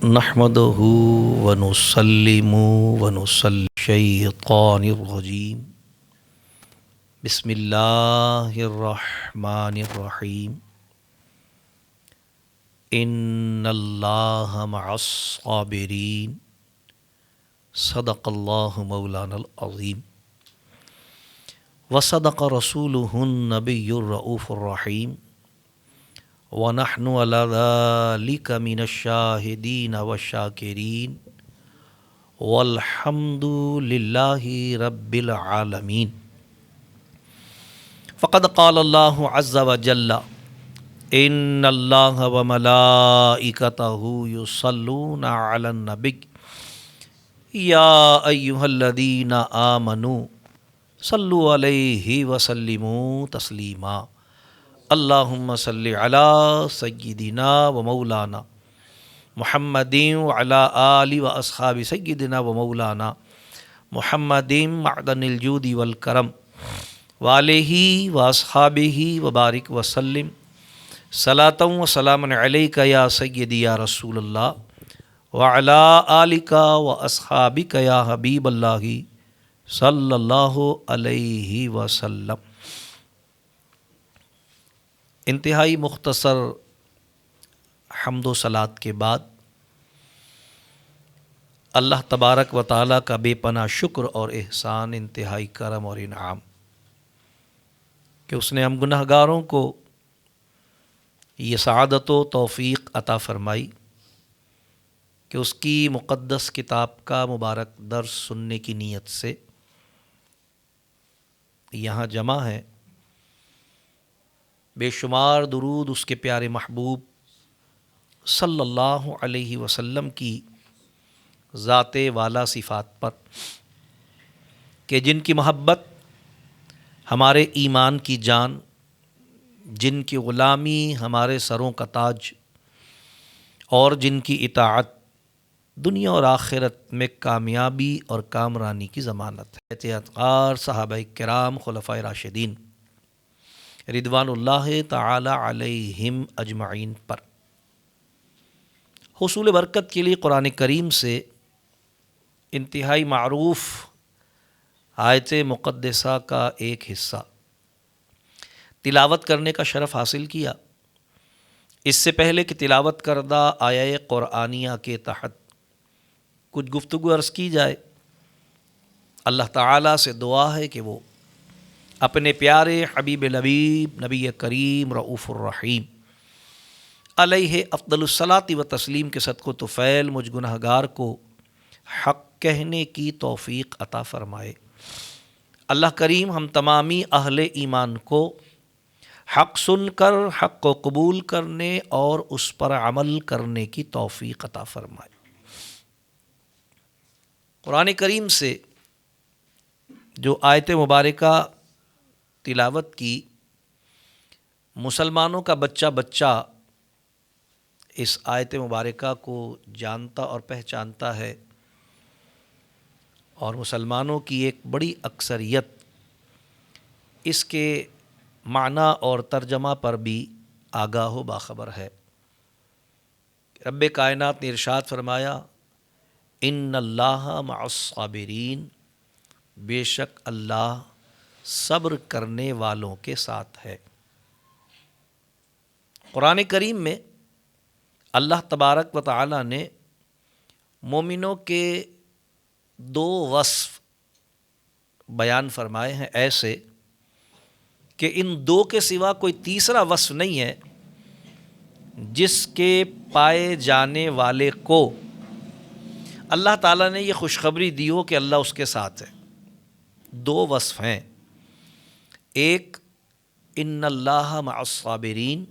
نحمدہ ونسلم ونصلی الشیطان الرجیم بسم اللہ الرحمن الرحیم ان اللہ مع الصابرین صدق اللہ مولانا العظیم وصدق رسولہ النبی الرؤوف الرحیم وَنَحْنُ عَلَى ذَلِكَ مِنَ الشَّاهِدِينَ وَالشَّاكِرِينَ وَالْحَمْدُ لِلَّهِ رَبِّ الْعَالَمِينَ فقد قال اللہ عز وجل ان اللہ وملائکتہ یصلون علی النبی یا ایہا الذین آمنوا صلوا علیہ وسلموا تسلیما اللہم صلی علی سیدنا و مولانا محمد وعلی آل و اصحاب سیدنا و مولانا محمد معدن الجود والکرم وعلیہ و اصحابہ وبارک وسلم صلاۃ و سلام علیک یا سیدی یا رسول اللہ وعلی آلک و اصحابک یا حبیب اللہ صلی اللہ علیہ وسلم۔ انتہائی مختصر حمد و صلات کے بعد اللہ تبارک و تعالیٰ کا بے پناہ شکر اور احسان، انتہائی کرم اور انعام کہ اس نے ہم گناہ گاروں کو یہ سعادت و توفیق عطا فرمائی کہ اس کی مقدس کتاب کا مبارک درس سننے کی نیت سے یہاں جمع ہے۔ بے شمار درود اس کے پیارے محبوب صلی اللہ علیہ وسلم کی ذات والا صفات پر کہ جن کی محبت ہمارے ایمان کی جان، جن کی غلامی ہمارے سروں کا تاج، اور جن کی اطاعت دنیا اور آخرت میں کامیابی اور کامرانی کی ضمانت ہے۔ اطاعتکار صحابہ کرام، خلفائے راشدین رضوان اللہ تعالی علیہم اجمعین پر حصول برکت کے لیے قرآن کریم سے انتہائی معروف آیت مقدسہ کا ایک حصہ تلاوت کرنے کا شرف حاصل کیا۔ اس سے پہلے کہ تلاوت کردہ آیہ قرآنیہ کے تحت کچھ گفتگو عرض کی جائے، اللہ تعالیٰ سے دعا ہے کہ وہ اپنے پیارے حبیب لبیب نبی کریم رؤوف الرحیم علیہ افضل الصلاۃ و تسلیم کے صدقہ و طفیل مجھ گناہ گار کو حق کہنے کی توفیق عطا فرمائے۔ اللہ کریم ہم تمامی اہل ایمان کو حق سن کر حق کو قبول کرنے اور اس پر عمل کرنے کی توفیق عطا فرمائے۔ قرآن کریم سے جو آیت مبارکہ تلاوت کی، مسلمانوں کا بچہ بچہ اس آیت مبارکہ کو جانتا اور پہچانتا ہے، اور مسلمانوں کی ایک بڑی اکثریت اس کے معنی اور ترجمہ پر بھی آگاہ و باخبر ہے۔ رب کائنات نے ارشاد فرمایا ان اللہ مع الصابرین، بے شک اللہ صبر کرنے والوں کے ساتھ ہے۔ قرآن کریم میں اللہ تبارک و تعالی نے مومنوں کے دو وصف بیان فرمائے ہیں ایسے کہ ان دو کے سوا کوئی تیسرا وصف نہیں ہے جس کے پائے جانے والے کو اللہ تعالیٰ نے یہ خوشخبری دی ہو کہ اللہ اس کے ساتھ ہے۔ دو وصف ہیں، ایک ان اللہ مع الصابرین،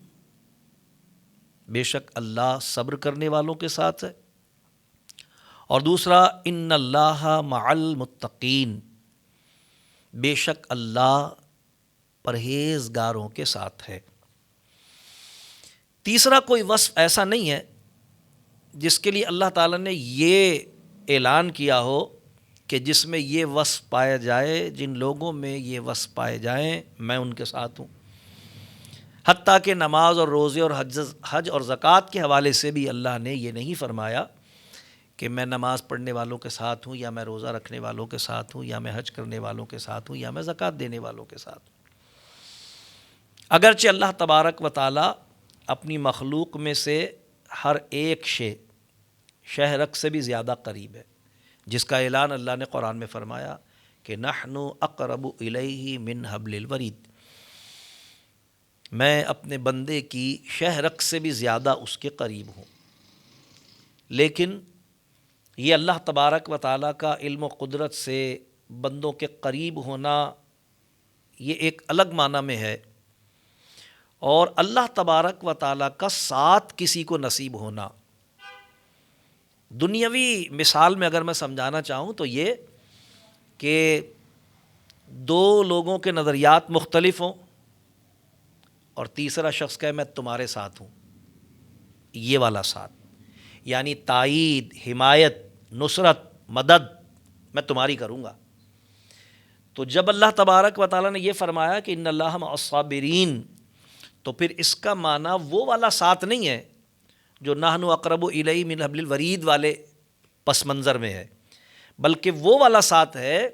بے شک اللہ صبر کرنے والوں کے ساتھ ہے، اور دوسرا ان اللہ مع المتقین، بے شک اللہ پرہیزگاروں کے ساتھ ہے۔ تیسرا کوئی وصف ایسا نہیں ہے جس کے لیے اللہ تعالیٰ نے یہ اعلان کیا ہو کہ جس میں یہ وصف پایا جائے، جن لوگوں میں یہ وصف پائے جائیں میں ان کے ساتھ ہوں۔ حتیٰ کہ نماز اور روزے اور حج اور زکوٰۃ کے حوالے سے بھی اللہ نے یہ نہیں فرمایا کہ میں نماز پڑھنے والوں کے ساتھ ہوں، یا میں روزہ رکھنے والوں کے ساتھ ہوں، یا میں حج کرنے والوں کے ساتھ ہوں، یا میں زکوٰۃ دینے والوں کے ساتھ ہوں۔ اگرچہ اللہ تبارک و تعالیٰ اپنی مخلوق میں سے ہر ایک شہرک سے بھی زیادہ قریب ہے، جس کا اعلان اللہ نے قرآن میں فرمایا کہ نحن اقرب الیہ من حبل الورید، میں اپنے بندے کی شہرک سے بھی زیادہ اس کے قریب ہوں۔ لیکن یہ اللہ تبارک و تعالیٰ کا علم و قدرت سے بندوں کے قریب ہونا یہ ایک الگ معنی میں ہے، اور اللہ تبارک و تعالیٰ کا ساتھ کسی کو نصیب ہونا، دنیاوی مثال میں اگر میں سمجھانا چاہوں تو یہ کہ دو لوگوں کے نظریات مختلف ہوں اور تیسرا شخص کہے میں تمہارے ساتھ ہوں، یہ والا ساتھ، یعنی تائید، حمایت، نصرت، مدد میں تمہاری کروں گا۔ تو جب اللہ تبارک و تعالیٰ نے یہ فرمایا کہ ان اللہ مع الصابرین، تو پھر اس کا معنی وہ والا ساتھ نہیں ہے جو نحن اقرب الیہ من حبل الورید والے پس منظر میں ہے، بلکہ وہ والا ساتھ ہے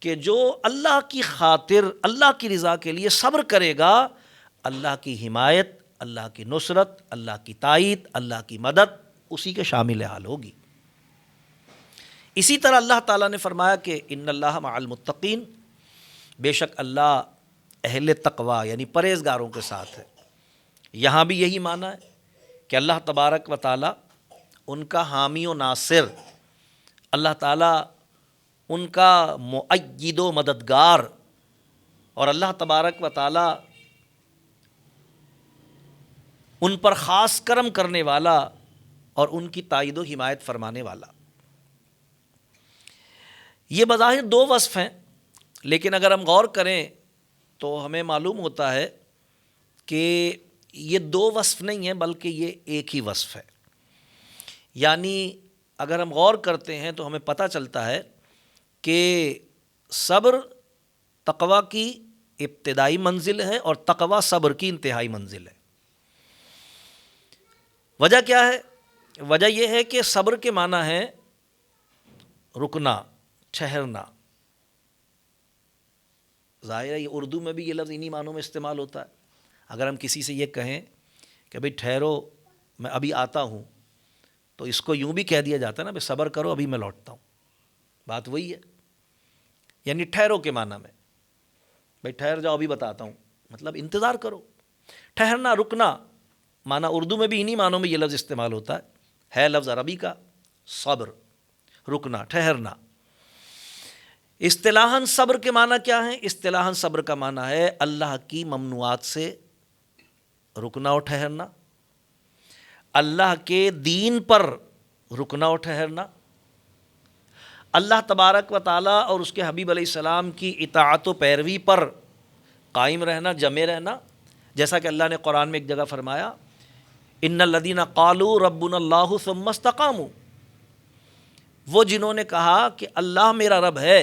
کہ جو اللہ کی خاطر، اللہ کی رضا کے لیے صبر کرے گا، اللہ کی حمایت، اللہ کی نصرت، اللہ کی تائید، اللہ کی مدد اسی کے شامل حال ہوگی۔ اسی طرح اللہ تعالیٰ نے فرمایا کہ ان اللہ مع المتقین، بے شک اللہ اہل تقوی یعنی پرہیزگاروں کے ساتھ ہے۔ یہاں بھی یہی معنی ہے کہ اللہ تبارک و تعالیٰ ان کا حامی و ناصر، اللہ تعالیٰ ان کا مؤید و مددگار، اور اللہ تبارک و تعالیٰ ان پر خاص کرم کرنے والا اور ان کی تائید و حمایت فرمانے والا۔ یہ بظاہر دو وصف ہیں، لیکن اگر ہم غور کریں تو ہمیں معلوم ہوتا ہے کہ یہ دو وصف نہیں ہیں بلکہ یہ ایک ہی وصف ہے۔ یعنی اگر ہم غور کرتے ہیں تو ہمیں پتہ چلتا ہے کہ صبر تقویٰ کی ابتدائی منزل ہے اور تقویٰ صبر کی انتہائی منزل ہے۔ وجہ کیا ہے؟ وجہ یہ ہے کہ صبر کے معنی ہے رکنا، ٹھہرنا۔ ظاہر ہے یہ اردو میں بھی یہ لفظ انہی معنوں میں استعمال ہوتا ہے۔ اگر ہم کسی سے یہ کہیں کہ بھئی ٹھہرو میں ابھی آتا ہوں، تو اس کو یوں بھی کہہ دیا جاتا ہے نا، بھئی صبر کرو ابھی میں لوٹتا ہوں، بات وہی ہے۔ یعنی ٹھہرو کے معنی میں، بھئی ٹھہر جاؤ ابھی بتاتا ہوں، مطلب انتظار کرو۔ ٹھہرنا، رکنا، معنی اردو میں بھی انہی معنوں میں یہ لفظ استعمال ہوتا ہے لفظ عربی کا صبر، رکنا، ٹھہرنا۔ اصطلاحاً صبر کے معنی کیا ہے؟ اصطلاحاً صبر کا معنی ہے اللہ کی ممنوعات سے رکنا اور ٹھہرنا، اللہ کے دین پر رکنا اور ٹھہرنا، اللہ تبارک و تعالیٰ اور اس کے حبیب علیہ السلام کی اطاعت و پیروی پر قائم رہنا، جمے رہنا، جیسا کہ اللہ نے قرآن میں ایک جگہ فرمایا ان الذین قالوا ربنا اللہ ثم استقاموا، وہ جنہوں نے کہا کہ اللہ میرا رب ہے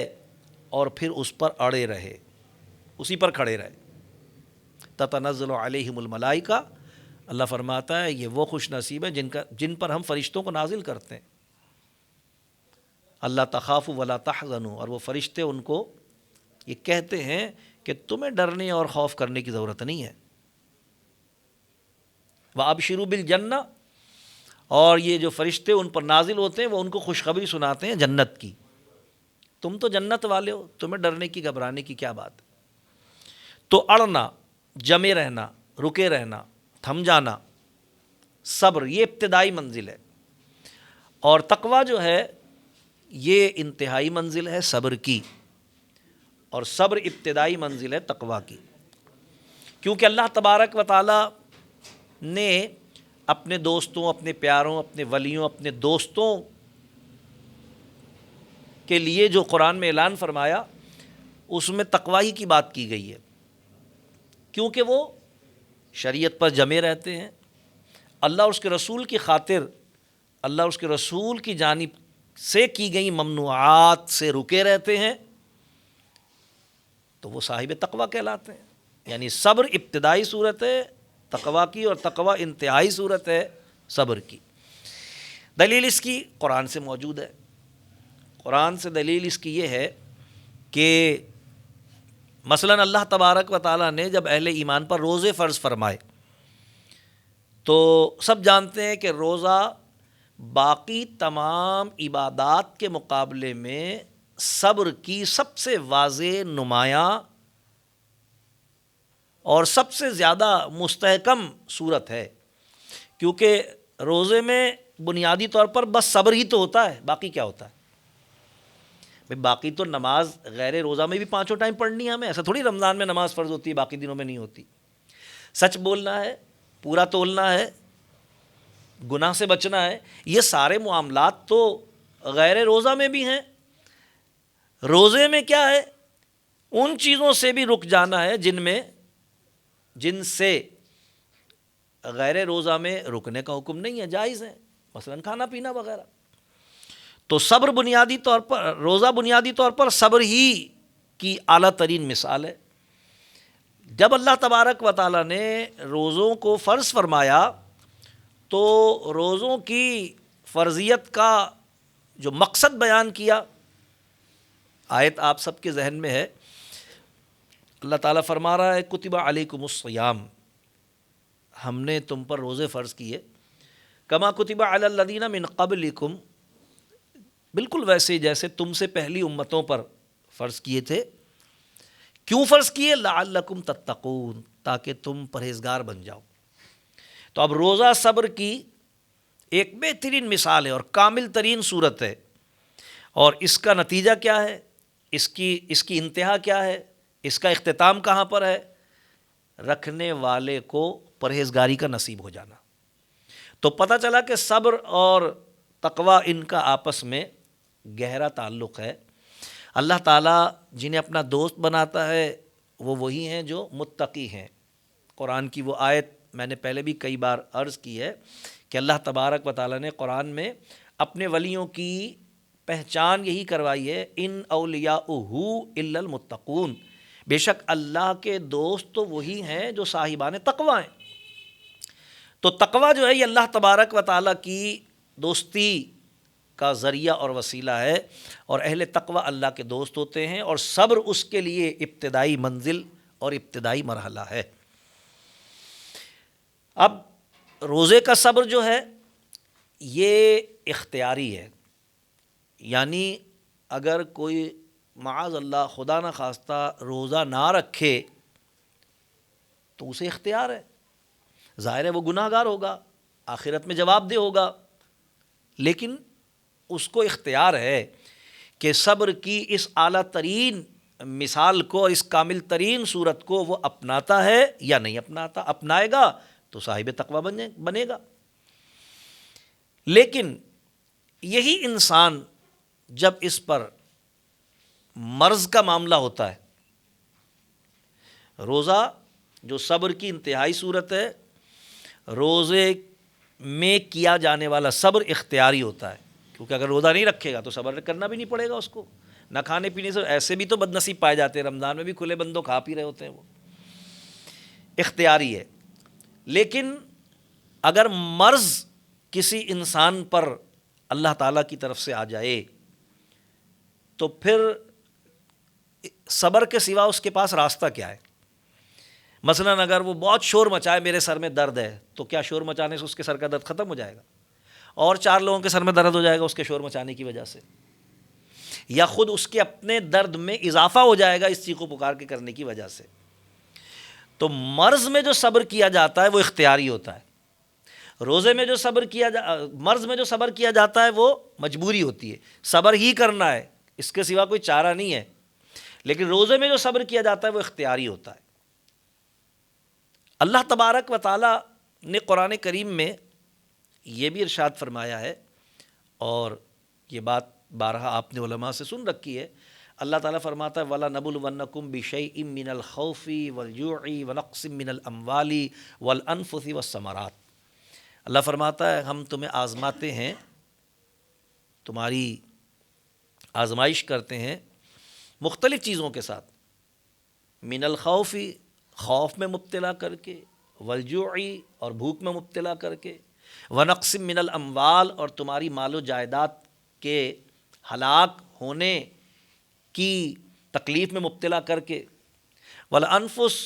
اور پھر اس پر اڑے رہے، اسی پر کھڑے رہے۔ تتنزل علیہم الملائکہ، اللہ فرماتا ہے یہ وہ خوش نصیب ہے جن پر ہم فرشتوں کو نازل کرتے ہیں۔ اللہ تخافوا ولا تحزنوا، اور وہ فرشتے ان کو یہ کہتے ہیں کہ تمہیں ڈرنے اور خوف کرنے کی ضرورت نہیں ہے۔ وَأَبْشِرُوا بِالْجَنَّةِ، اور یہ جو فرشتے ان پر نازل ہوتے ہیں وہ ان کو خوشخبری سناتے ہیں جنت کی، تم تو جنت والے ہو، تمہیں ڈرنے کی گھبرانے کی کیا بات۔ تو اڑنا، جمے رہنا، رکے رہنا، تھم جانا، صبر، یہ ابتدائی منزل ہے، اور تقویٰ جو ہے یہ انتہائی منزل ہے صبر کی، اور صبر ابتدائی منزل ہے تقویٰ کی۔ کیونکہ اللہ تبارک و تعالی نے اپنے دوستوں، اپنے پیاروں، اپنے ولیوں، اپنے دوستوں کے لیے جو قرآن میں اعلان فرمایا اس میں تقوی کی بات کی گئی ہے، کیونکہ وہ شریعت پر جمے رہتے ہیں، اللہ اور اس کے رسول کی خاطر، اللہ اور اس کے رسول کی جانب سے کی گئی ممنوعات سے رکے رہتے ہیں، تو وہ صاحب تقوی کہلاتے ہیں۔ یعنی صبر ابتدائی صورت ہے تقوی کی، اور تقوی انتہائی صورت ہے صبر کی۔ دلیل اس کی قرآن سے موجود ہے. قرآن سے دلیل اس کی یہ ہے کہ مثلاً اللہ تبارک و تعالیٰ نے جب اہل ایمان پر روزے فرض فرمائے تو سب جانتے ہیں کہ روزہ باقی تمام عبادات کے مقابلے میں صبر کی سب سے واضح، نمایاں اور سب سے زیادہ مستحکم صورت ہے، کیونکہ روزے میں بنیادی طور پر بس صبر ہی تو ہوتا ہے، باقی کیا ہوتا ہے؟ بھئی باقی تو نماز غیر روزہ میں بھی 5 ٹائم پڑھنی ہے ہمیں، ایسا تھوڑی رمضان میں نماز فرض ہوتی ہے باقی دنوں میں نہیں ہوتی. سچ بولنا ہے، پورا تولنا ہے، گناہ سے بچنا ہے، یہ سارے معاملات تو غیر روزہ میں بھی ہیں. روزے میں کیا ہے؟ ان چیزوں سے بھی رک جانا ہے جن سے غیر روزہ میں رکنے کا حکم نہیں ہے، جائز ہے، مثلا کھانا پینا وغیرہ. تو صبر بنیادی طور پر، روزہ بنیادی طور پر صبر ہی کی اعلیٰ ترین مثال ہے. جب اللہ تبارک و تعالیٰ نے روزوں کو فرض فرمایا تو روزوں کی فرضیت کا جو مقصد بیان کیا، آیت آپ سب کے ذہن میں ہے. اللہ تعالیٰ فرما رہا ہے کتب علیکم الصیام، ہم نے تم پر روزے فرض کیے، کما کتب علی الذین من قبلکم، بالکل ویسے ہی جیسے تم سے پہلی امتوں پر فرض کیے تھے. کیوں فرض کیے؟ لعلکم تتقون، تاکہ تم پرہیزگار بن جاؤ. تو اب روزہ صبر کی ایک بہترین مثال ہے اور کامل ترین صورت ہے. اور اس کا نتیجہ کیا ہے؟ اس کی انتہا کیا ہے؟ اس کا اختتام کہاں پر ہے؟ رکھنے والے کو پرہیزگاری کا نصیب ہو جانا. تو پتہ چلا کہ صبر اور تقوی ان کا آپس میں گہرا تعلق ہے. اللہ تعالیٰ جنہیں اپنا دوست بناتا ہے وہ وہی ہیں جو متقی ہیں. قرآن کی وہ آیت میں نے پہلے بھی کئی بار عرض کی ہے کہ اللہ تبارک و تعالیٰ نے قرآن میں اپنے ولیوں کی پہچان یہی کروائی ہے، ان اولیاءہ الا المتقون، بے شک اللہ کے دوست تو وہی ہیں جو صاحبان تقوی ہیں. تو تقوی جو ہے یہ اللہ تبارک و تعالیٰ کی دوستی کا ذریعہ اور وسیلہ ہے، اور اہل تقوی اللہ کے دوست ہوتے ہیں، اور صبر اس کے لیے ابتدائی منزل اور ابتدائی مرحلہ ہے. اب روزے کا صبر جو ہے یہ اختیاری ہے، یعنی اگر کوئی معاذ اللہ خدا نہ خواستہ روزہ نہ رکھے تو اسے اختیار ہے، ظاہر ہے وہ گناہ گار ہوگا، آخرت میں جواب دہ ہوگا، لیکن اس کو اختیار ہے کہ صبر کی اس اعلیٰ ترین مثال کو، اس کامل ترین صورت کو وہ اپناتا ہے یا نہیں اپناتا. اپنائے گا تو صاحب تقوی بنے گا. لیکن یہی انسان جب اس پر مرض کا معاملہ ہوتا ہے، روزہ جو صبر کی انتہائی صورت ہے، روزے میں کیا جانے والا صبر اختیاری ہوتا ہے، کیونکہ اگر روزہ نہیں رکھے گا تو صبر کرنا بھی نہیں پڑے گا اس کو. نہ کھانے پینے سے ایسے بھی تو بد نصیب پائے جاتے ہیں، رمضان میں بھی کھلے بندوں کھا پی رہے ہوتے ہیں، وہ اختیاری ہے. لیکن اگر مرض کسی انسان پر اللہ تعالیٰ کی طرف سے آ جائے تو پھر صبر کے سوا اس کے پاس راستہ کیا ہے؟ مثلاً اگر وہ بہت شور مچائے، میرے سر میں درد ہے، تو کیا شور مچانے سے اس کے سر کا درد ختم ہو جائے گا؟ اور 4 لوگوں کے سر میں درد ہو جائے گا اس کے شور مچانے کی وجہ سے، یا خود اس کے اپنے درد میں اضافہ ہو جائے گا اس چیخ و پکار کے کرنے کی وجہ سے. تو مرض میں جو صبر کیا جاتا ہے وہ اختیاری ہوتا ہے. روزے میں جو مرض میں جو صبر کیا جاتا ہے وہ مجبوری ہوتی ہے، صبر ہی کرنا ہے، اس کے سوا کوئی چارہ نہیں ہے. لیکن روزے میں جو صبر کیا جاتا ہے وہ اختیاری ہوتا ہے. اللہ تبارک و تعالیٰ نے قرآن کریم میں یہ بھی ارشاد فرمایا ہے، اور یہ بات بارہا آپ نے علماء سے سن رکھی ہے. اللہ تعالیٰ فرماتا ہے وَلَنَبْلُوَنَّكُمْ بِشَيْءٍ مِّنَ الْخَوْفِ وَالْجُوعِ وَنَقْصٍ مِّنَ الْأَمْوَالِ وَالْأَنفُسِ وَالثَّمَرَاتِ. اللہ فرماتا ہے ہم تمہیں آزماتے ہیں، تمہاری آزمائش کرتے ہیں مختلف چیزوں کے ساتھ، من الخوف، خوف میں مبتلا کر کے، والجوع، اور بھوک میں مبتلا کر کے، ونقص من الاموال، اور تمہاری مال و جائیداد کے ہلاک ہونے کی تکلیف میں مبتلا کر کے، والانفس،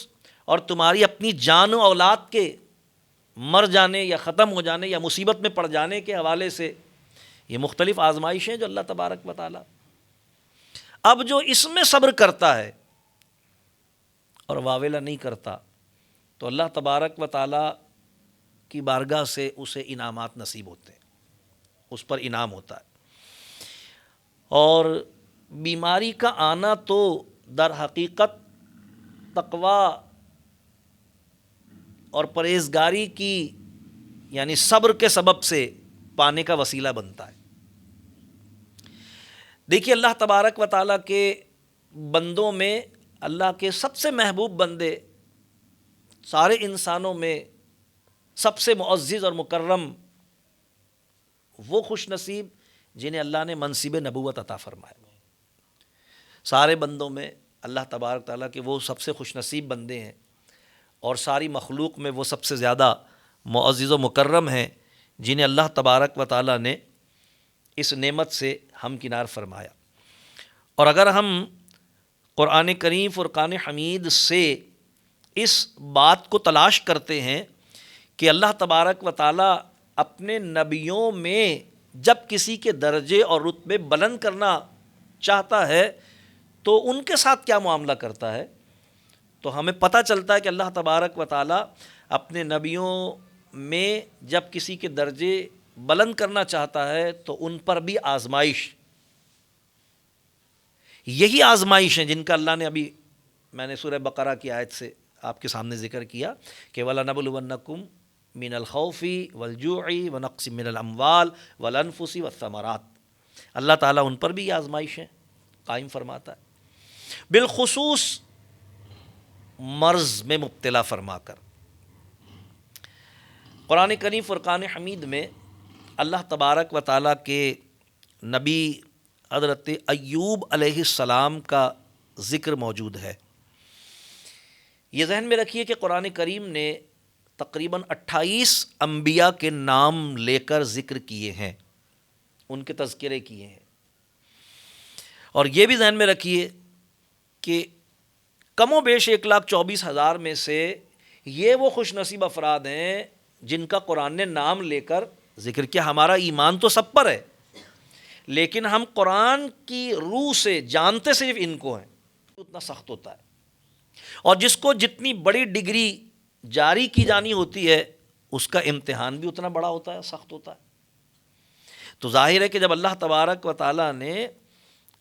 اور تمہاری اپنی جان و اولاد کے مر جانے یا ختم ہو جانے یا مصیبت میں پڑ جانے کے حوالے سے. یہ مختلف آزمائشیں جو اللہ تبارک و تعالی. اب جو اس میں صبر کرتا ہے اور واویلہ نہیں کرتا تو اللہ تبارک و تعالی کی بارگاہ سے اسے انعامات نصیب ہوتے ہیں، اس پر انعام ہوتا ہے. اور بیماری کا آنا تو در حقیقت تقوی اور پرہیزگاری کی یعنی صبر کے سبب سے پانے کا وسیلہ بنتا ہے. دیکھیے اللہ تبارک و تعالیٰ کے بندوں میں اللہ کے سب سے محبوب بندے، سارے انسانوں میں سب سے معزز اور مکرم وہ خوش نصیب جنہیں اللہ نے منصب نبوت عطا فرمایا. سارے بندوں میں اللہ تبارک تعالیٰ کے وہ سب سے خوش نصیب بندے ہیں، اور ساری مخلوق میں وہ سب سے زیادہ معزز و مکرم ہیں جنہیں اللہ تبارک و تعالیٰ نے اس نعمت سے ہمکنار فرمایا. اور اگر ہم قرآن کریم فرقان حمید سے اس بات کو تلاش کرتے ہیں کہ اللہ تبارک و تعالیٰ اپنے نبیوں میں جب کسی کے درجے اور رتبے بلند کرنا چاہتا ہے تو ان کے ساتھ کیا معاملہ کرتا ہے، تو ہمیں پتہ چلتا ہے کہ اللہ تبارک و تعالیٰ اپنے نبیوں میں جب کسی کے درجے بلند کرنا چاہتا ہے تو ان پر بھی آزمائش، یہی آزمائش ہیں جن کا اللہ نے ابھی میں نے سورہ بقرہ کی آیت سے آپ کے سامنے ذکر کیا کہ وَلَنَبْلُوَنَّكُمْ مِنَ الْخَوْفِ وَالْجُوعِ وَنَقْصٍ مِنَ الْأَمْوَالِ وَالْأَنفُسِ وَالثَّمَرَاتِ. اللہ تعالیٰ ان پر بھی یہ آزمائشیں قائم فرماتا ہے، بالخصوص مرض میں مبتلا فرما کر. قرآن کریم فرقان حمید میں اللہ تبارک و تعالیٰ کے نبی حضرت ایوب علیہ السلام کا ذکر موجود ہے. یہ ذہن میں رکھیے کہ قرآن کریم نے تقریباً 28 انبیاء کے نام لے کر ذکر کیے ہیں، ان کے تذکرے کیے ہیں. اور یہ بھی ذہن میں رکھیے کہ کم و بیش 1,24,000 میں سے یہ وہ خوش نصیب افراد ہیں جن کا قرآن نے نام لے کر ذکر کیا. ہمارا ایمان تو سب پر ہے، لیکن ہم قرآن کی روح سے جانتے صرف ان کو ہیں، اتنا سخت ہوتا ہے. اور جس کو جتنی بڑی ڈگری جاری کی جانی ہوتی ہے اس کا امتحان بھی اتنا بڑا ہوتا ہے، سخت ہوتا ہے. تو ظاہر ہے کہ جب اللہ تبارک و تعالیٰ نے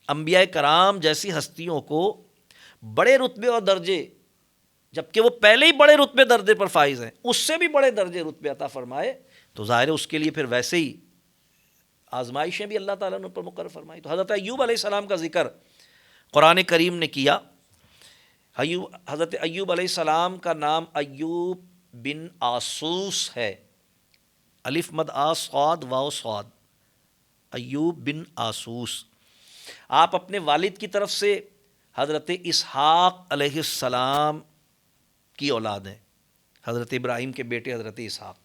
انبیاء کرام جیسی ہستیوں کو بڑے رتبے اور درجے، جبکہ وہ پہلے ہی بڑے رتبے درجے پر فائز ہیں، اس سے بھی بڑے درجے رتبے عطا فرمائے، تو ظاہر ہے اس کے لیے پھر ویسے ہی آزمائشیں بھی اللہ تعالیٰ نے ان پر مقرر فرمائی. تو حضرت ایوب علیہ السلام کا ذکر قرآن کریم نے کیا. حضرت ایوب علیہ السلام کا نام ایوب بن آسوس ہے، الف مد آ صاد واو صاد، ایوب بن آسوس. آپ اپنے والد کی طرف سے حضرت اسحاق علیہ السلام کی اولاد ہیں، حضرت ابراہیم کے بیٹے حضرت اسحاق،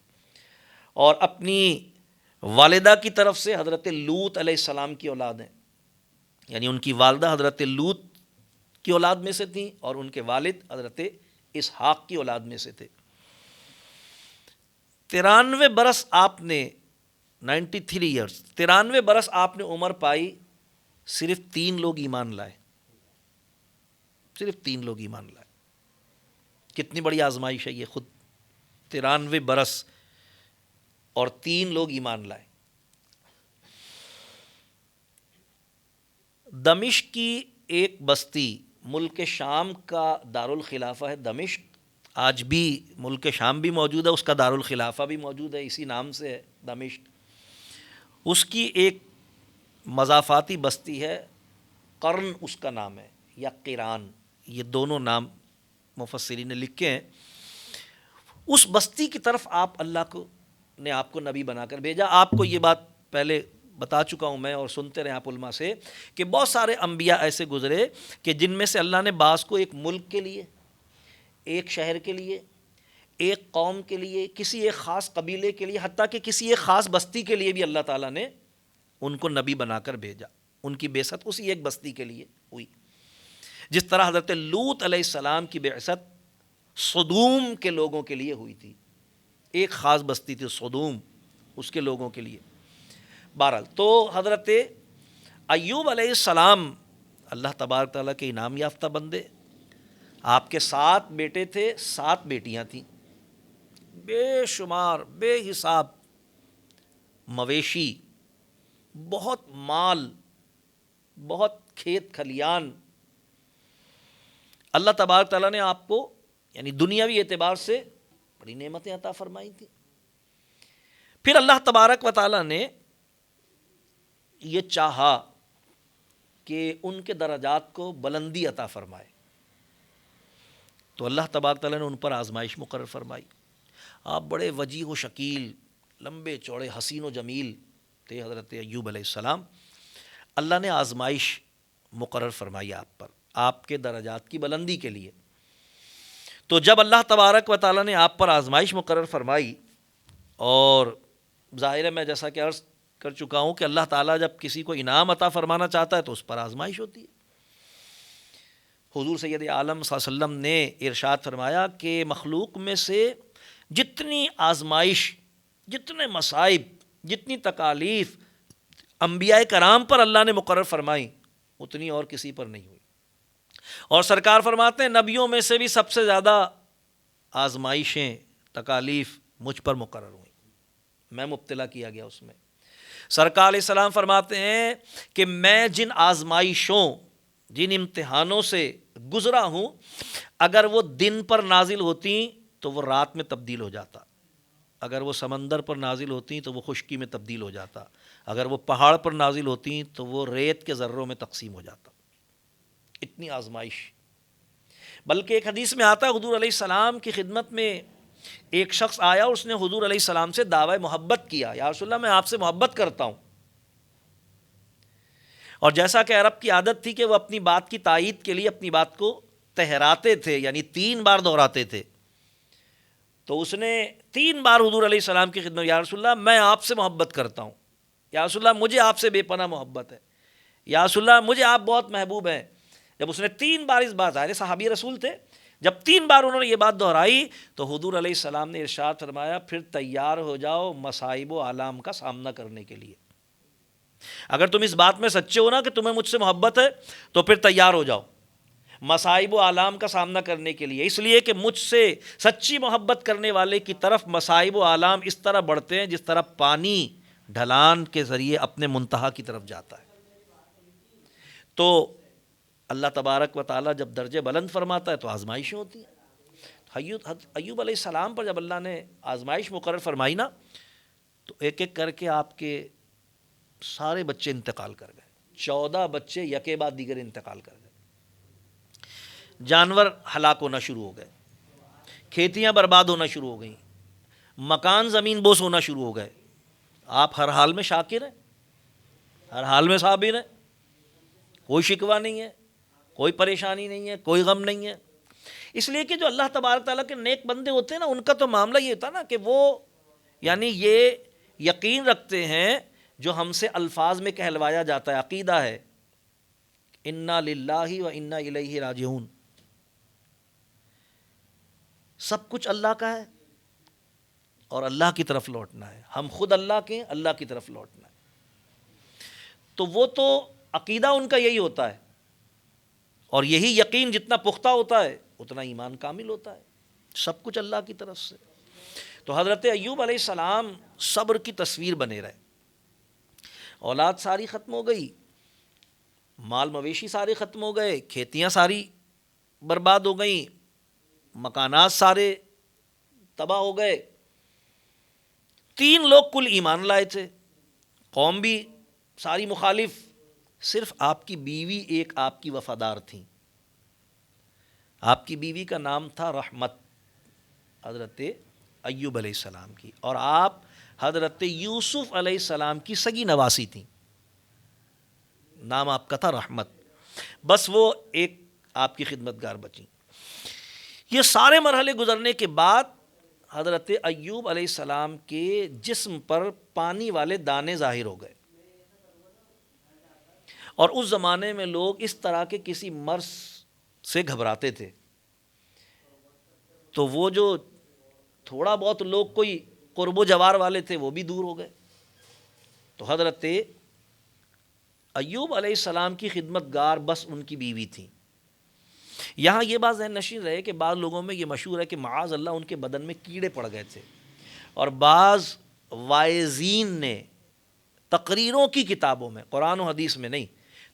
اور اپنی والدہ کی طرف سے حضرت لوط علیہ السلام کی اولاد ہیں، یعنی ان کی والدہ حضرت لوط کی اولاد میں سے تھیں اور ان کے والد حضرت اسحاق کی اولاد میں سے تھے. 93 برس آپ نے 93 ایئرس 93 برس آپ نے عمر پائی، صرف 3 لوگ ایمان لائے، صرف 3 لوگ ایمان لائے. کتنی بڑی آزمائش ہے یہ خود، 93 برس اور 3 لوگ ایمان لائے. دمشق کی ایک بستی، ملک شام کا دارالخلافہ ہے دمشق، آج بھی ملک شام بھی موجود ہے، اس کا دارالخلافہ بھی موجود ہے، اسی نام سے ہے دمشق. اس کی ایک مضافاتی بستی ہے، قرن اس کا نام ہے، یا قران، یہ دونوں نام مفسرین نے لکھے ہیں. اس بستی کی طرف اللہ نے آپ کو نبی بنا کر بھیجا. آپ کو یہ بات پہلے بتا چکا ہوں میں، اور سنتے رہے آپ علماء سے کہ بہت سارے انبیاء ایسے گزرے کہ جن میں سے اللہ نے بعض کو ایک ملک کے لیے، ایک شہر کے لیے، ایک قوم کے لیے، کسی ایک خاص قبیلے کے لیے، حتیٰ کہ کسی ایک خاص بستی کے لیے بھی اللہ تعالیٰ نے ان کو نبی بنا کر بھیجا. ان کی بعثت اسی ایک بستی کے لیے ہوئی. جس طرح حضرت لوط علیہ السلام کی بعثت صدوم کے لوگوں کے لیے ہوئی تھی، ایک خاص بستی تھی صدوم، اس کے لوگوں کے لیے. بہرحال تو حضرت ایوب علیہ السلام اللہ تبارک تعالیٰ کے انعام یافتہ بندے. آپ کے 7 بیٹے تھے، 7 بیٹیاں تھیں، بے شمار بے حساب مویشی، بہت مال، بہت کھیت کھلیان. اللہ تبارک تعالیٰ نے آپ کو یعنی دنیاوی اعتبار سے بڑی نعمتیں عطا فرمائی تھیں. پھر اللہ تبارک و تعالیٰ نے یہ چاہا کہ ان کے درجات کو بلندی عطا فرمائے، تو اللہ تبارک تعالیٰ نے ان پر آزمائش مقرر فرمائی. آپ بڑے وجیح و شکیل، لمبے چوڑے، حسین و جمیل تھے حضرت ایوب علیہ السلام. اللہ نے آزمائش مقرر فرمائی آپ پر، آپ کے درجات کی بلندی کے لیے. تو جب اللہ تبارک و تعالیٰ نے آپ پر آزمائش مقرر فرمائی، اور ظاہر ہے میں جیسا کہ عرض کر چکا ہوں کہ اللہ تعالیٰ جب کسی کو انعام عطا فرمانا چاہتا ہے تو اس پر آزمائش ہوتی ہے. حضور سید عالم صلی اللہ علیہ وسلم نے ارشاد فرمایا کہ مخلوق میں سے جتنی آزمائش، جتنے مصائب، جتنی تکالیف انبیاء کرام پر اللہ نے مقرر فرمائی، اتنی اور کسی پر نہیں ہوئی. اور سرکار فرماتے ہیں نبیوں میں سے بھی سب سے زیادہ آزمائشیں، تکالیف مجھ پر مقرر ہوئیں، میں مبتلا کیا گیا اس میں. سرکار علیہ السلام فرماتے ہیں کہ میں جن آزمائشوں، جن امتحانوں سے گزرا ہوں، اگر وہ دن پر نازل ہوتی تو وہ رات میں تبدیل ہو جاتا، اگر وہ سمندر پر نازل ہوتی تو وہ خشکی میں تبدیل ہو جاتا، اگر وہ پہاڑ پر نازل ہوتی تو وہ ریت کے ذروں میں تقسیم ہو جاتا. اتنی آزمائش. بلکہ ایک حدیث میں آتا ہے حضور علیہ السلام کی خدمت میں ایک شخص آیا، اس نے حضور علیہ السلام سے دعوی محبت کیا، یا رسول اللہ میں آپ سے محبت کرتا ہوں. اور جیسا کہ عرب کی عادت تھی کہ وہ اپنی بات کی تائید کے لیے اپنی بات کو تہراتے تھے، یعنی 3 بار دہراتے تھے. تو اس نے 3 بار حضور علیہ السلام کی خدمت، یا رسول اللہ میں آپ سے محبت کرتا ہوں، یا رسول اللہ مجھے آپ سے بے پناہ محبت ہے، یا رسول اللہ مجھے آپ بہت محبوب ہیں. جب اس نے 3 بار اس بات، ظاہر صحابی رسول تھے، جب 3 بار انہوں نے یہ بات دہرائی تو حضور علیہ السلام نے ارشاد فرمایا پھر تیار ہو جاؤ مصائب و آلام کا سامنا کرنے کے لیے. اگر تم اس بات میں سچے ہو نا کہ تمہیں مجھ سے محبت ہے تو پھر تیار ہو جاؤ مصائب و آلام کا سامنا کرنے کے لیے. اس لیے کہ مجھ سے سچی محبت کرنے والے کی طرف مصائب و آلام اس طرح بڑھتے ہیں جس طرح پانی ڈھلان کے ذریعے اپنے منتہا کی طرف جاتا ہے. تو اللہ تبارک و تعالیٰ جب درجے بلند فرماتا ہے تو آزمائشیں ہوتی ہیں. ایوب علیہ السلام پر جب اللہ نے آزمائش مقرر فرمائی نا تو ایک ایک کر کے آپ کے سارے بچے انتقال کر گئے. 14 بچے یکے بعد دیگر انتقال کر گئے. جانور ہلاک ہونا شروع ہو گئے، کھیتیاں برباد ہونا شروع ہو گئیں، مکان زمین بوس ہونا شروع ہو گئے. آپ ہر حال میں شاکر ہیں، ہر حال میں صابر ہیں، کوئی شکوہ نہیں ہے، کوئی پریشانی نہیں ہے، کوئی غم نہیں ہے. اس لیے کہ جو اللہ تبارک تعالیٰ کے نیک بندے ہوتے ہیں نا، ان کا تو معاملہ یہ ہوتا ہے نا کہ وہ یعنی یہ یقین رکھتے ہیں جو ہم سے الفاظ میں کہلوایا جاتا ہے، عقیدہ ہے انا للہ و انا الیہ راجعون. سب کچھ اللہ کا ہے اور اللہ کی طرف لوٹنا ہے، ہم خود اللہ کے ہیں، اللہ کی طرف لوٹنا ہے. تو وہ تو عقیدہ ان کا یہی ہوتا ہے، اور یہی یقین جتنا پختہ ہوتا ہے اتنا ایمان کامل ہوتا ہے. سب کچھ اللہ کی طرف سے. تو حضرت ایوب علیہ السلام صبر کی تصویر بنے رہے. اولاد ساری ختم ہو گئی، مال مویشی سارے ختم ہو گئے، کھیتیاں ساری برباد ہو گئیں، مکانات سارے تباہ ہو گئے. 3 لوگ کل ایمان لائے تھے، قوم بھی ساری مخالف، صرف آپ کی بیوی ایک آپ کی وفادار تھیں. آپ کی بیوی کا نام تھا رحمت، حضرت ایوب علیہ السلام کی، اور آپ حضرت یوسف علیہ السلام کی سگی نواسی تھیں. نام آپ کا تھا رحمت. بس وہ ایک آپ کی خدمت گار بچیں. یہ سارے مرحلے گزرنے کے بعد حضرت ایوب علیہ السلام کے جسم پر پانی والے دانے ظاہر ہو گئے، اور اس زمانے میں لوگ اس طرح کے کسی مرض سے گھبراتے تھے، تو وہ جو تھوڑا بہت لوگ کوئی قرب و جوار والے تھے وہ بھی دور ہو گئے۔ تو حضرت ایوب علیہ السلام کی خدمت گار بس ان کی بیوی تھی۔ یہاں یہ بات ذہن نشین رہے کہ بعض لوگوں میں یہ مشہور ہے کہ معاذ اللہ ان کے بدن میں کیڑے پڑ گئے تھے، اور بعض وائزین نے تقریروں کی کتابوں میں، قرآن و حدیث میں نہیں،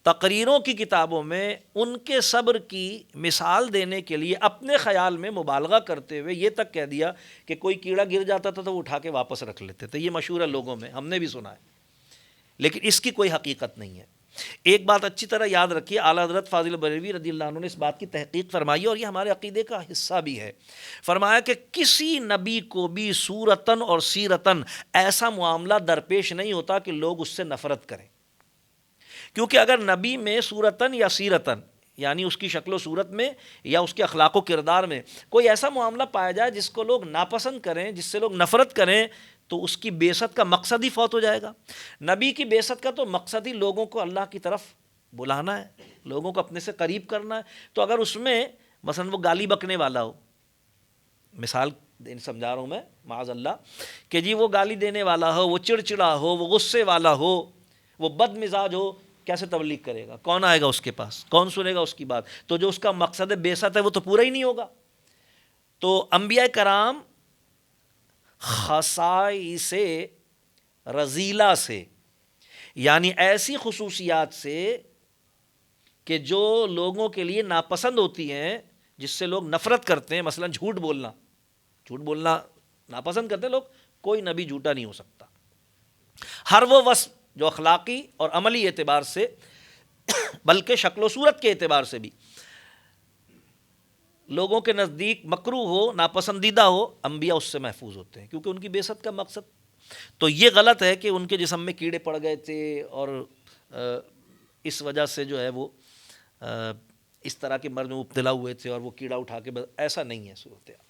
تقریروں کی کتابوں میں ان کے صبر کی مثال دینے کے لیے اپنے خیال میں مبالغہ کرتے ہوئے یہ تک کہہ دیا کہ کوئی کیڑا گر جاتا تھا تو وہ اٹھا کے واپس رکھ لیتے تھے۔ یہ مشہور ہے لوگوں میں، ہم نے بھی سنا ہے، لیکن اس کی کوئی حقیقت نہیں ہے۔ ایک بات اچھی طرح یاد رکھیے، اعلیٰ حضرت فاضل بریلوی رضی اللہ عنہ نے اس بات کی تحقیق فرمائی اور یہ ہمارے عقیدے کا حصہ بھی ہے۔ فرمایا کہ کسی نبی کو بھی صورتاً اور سیرتاً ایسا معاملہ درپیش نہیں ہوتا کہ لوگ اس سے نفرت کریں، کیونکہ اگر نبی میں صورتاً یا سیرتاً یعنی اس کی شکل و صورت میں یا اس کے اخلاق و کردار میں کوئی ایسا معاملہ پایا جائے جس کو لوگ ناپسند کریں، جس سے لوگ نفرت کریں، تو اس کی بعثت کا مقصد ہی فوت ہو جائے گا۔ نبی کی بعثت کا تو مقصد ہی لوگوں کو اللہ کی طرف بلانا ہے، لوگوں کو اپنے سے قریب کرنا ہے۔ تو اگر اس میں مثلا وہ گالی بکنے والا ہو، مثال سمجھا رہا ہوں میں معاذ اللہ، کہ جی وہ گالی دینے والا ہو، وہ چڑچڑا ہو، وہ غصے والا ہو، وہ بد مزاج ہو، کیسے تبلیغ کرے گا؟ کون آئے گا اس کے پاس؟ کون سنے گا اس کی بات؟ تو جو اس کا مقصد بعثت ہے وہ تو پورا ہی نہیں ہوگا۔ تو انبیاء کرام خصائص رذیلہ سے، یعنی ایسی خصوصیات سے کہ جو لوگوں کے لیے ناپسند ہوتی ہیں، جس سے لوگ نفرت کرتے ہیں، مثلا جھوٹ بولنا ناپسند کرتے ہیں لوگ، کوئی نبی جھوٹا نہیں ہو سکتا۔ ہر وہ وصف جو اخلاقی اور عملی اعتبار سے بلکہ شکل و صورت کے اعتبار سے بھی لوگوں کے نزدیک مکروہ ہو، ناپسندیدہ ہو، انبیاء اس سے محفوظ ہوتے ہیں، کیونکہ ان کی بعثت کا مقصد۔ تو یہ غلط ہے کہ ان کے جسم میں کیڑے پڑ گئے تھے اور اس وجہ سے جو ہے وہ اس طرح کے مرض میں مبتلا ہوئے تھے اور وہ کیڑا اٹھا کے، ایسا نہیں ہے صورتحال۔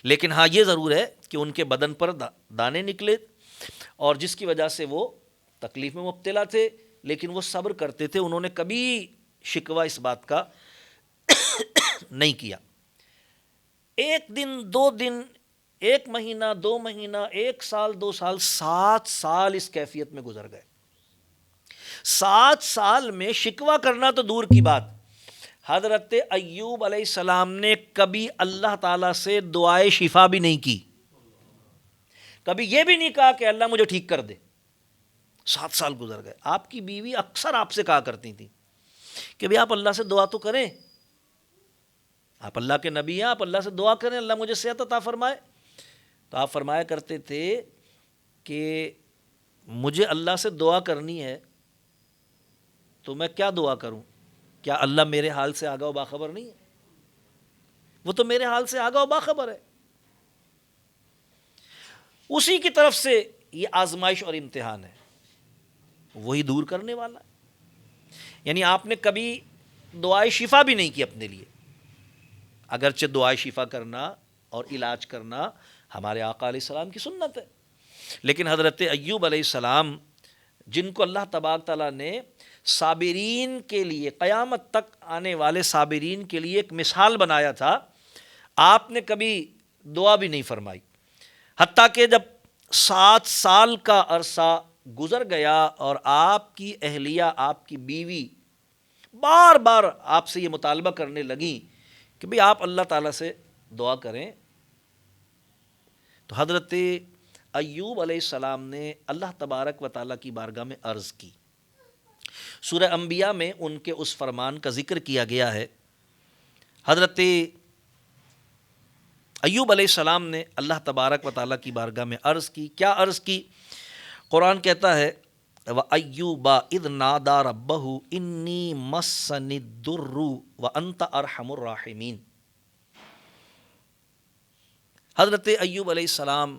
لیکن ہاں یہ ضرور ہے کہ ان کے بدن پر دانے نکلے، اور جس کی وجہ سے وہ تکلیف میں مبتلا تھے، لیکن وہ صبر کرتے تھے، انہوں نے کبھی شکوہ اس بات کا نہیں کیا۔ ایک دن، 2 دن، 1 مہینہ، 2 مہینہ، 1 سال، 2 سال، 7 سال اس کیفیت میں گزر گئے۔ 7 سال میں شکوہ کرنا تو دور کی بات، حضرت ایوب علیہ السلام نے کبھی اللہ تعالیٰ سے دعائے شفا بھی نہیں کی، کبھی یہ بھی نہیں کہا کہ اللہ مجھے ٹھیک کر دے۔ 7 سال گزر گئے۔ آپ کی بیوی اکثر آپ سے کہا کرتی تھی کہ بھئی آپ اللہ سے دعا تو کریں، آپ اللہ کے نبی ہیں، آپ اللہ سے دعا کریں، اللہ مجھے صحت عطا فرمائے۔ تو آپ فرمایا کرتے تھے کہ مجھے اللہ سے دعا کرنی ہے تو میں کیا دعا کروں؟ کیا اللہ میرے حال سے آگاہ و باخبر نہیں ہے؟ وہ تو میرے حال سے آگاہ و باخبر ہے۔ اسی کی طرف سے یہ آزمائش اور امتحان ہے، وہی دور کرنے والا ہے۔ یعنی آپ نے کبھی دعائے شفا بھی نہیں کی اپنے لیے، اگرچہ دعائے شفا کرنا اور علاج کرنا ہمارے آقا علیہ السلام کی سنت ہے، لیکن حضرت ایوب علیہ السلام جن کو اللہ تبارک تعالیٰ نے صابرین کے لیے، قیامت تک آنے والے صابرین کے لیے ایک مثال بنایا تھا، آپ نے کبھی دعا بھی نہیں فرمائی، حتیٰ کہ جب 7 سال کا عرصہ گزر گیا اور آپ کی اہلیہ، آپ کی بیوی بار بار آپ سے یہ مطالبہ کرنے لگیں کہ بھئی آپ اللہ تعالیٰ سے دعا کریں، تو حضرت ایوب علیہ السلام نے اللہ تبارک و تعالیٰ کی بارگاہ میں عرض کی۔ سورہ انبیاء میں ان کے اس فرمان کا ذکر کیا گیا ہے۔ حضرت ایوب علیہ السلام نے اللہ تبارک و تعالیٰ کی بارگاہ میں عرض کی۔ کیا عرض کی؟ قرآن کہتا ہے وَأَيُّوبَ إِذْ نَادَى رَبَّهُ إِنِّي مَسَّنِي الضُّرُّ وَأَنْتَ أَرْحَمُ الرَّاحِمِينَ۔ حضرت ایوب علیہ السلام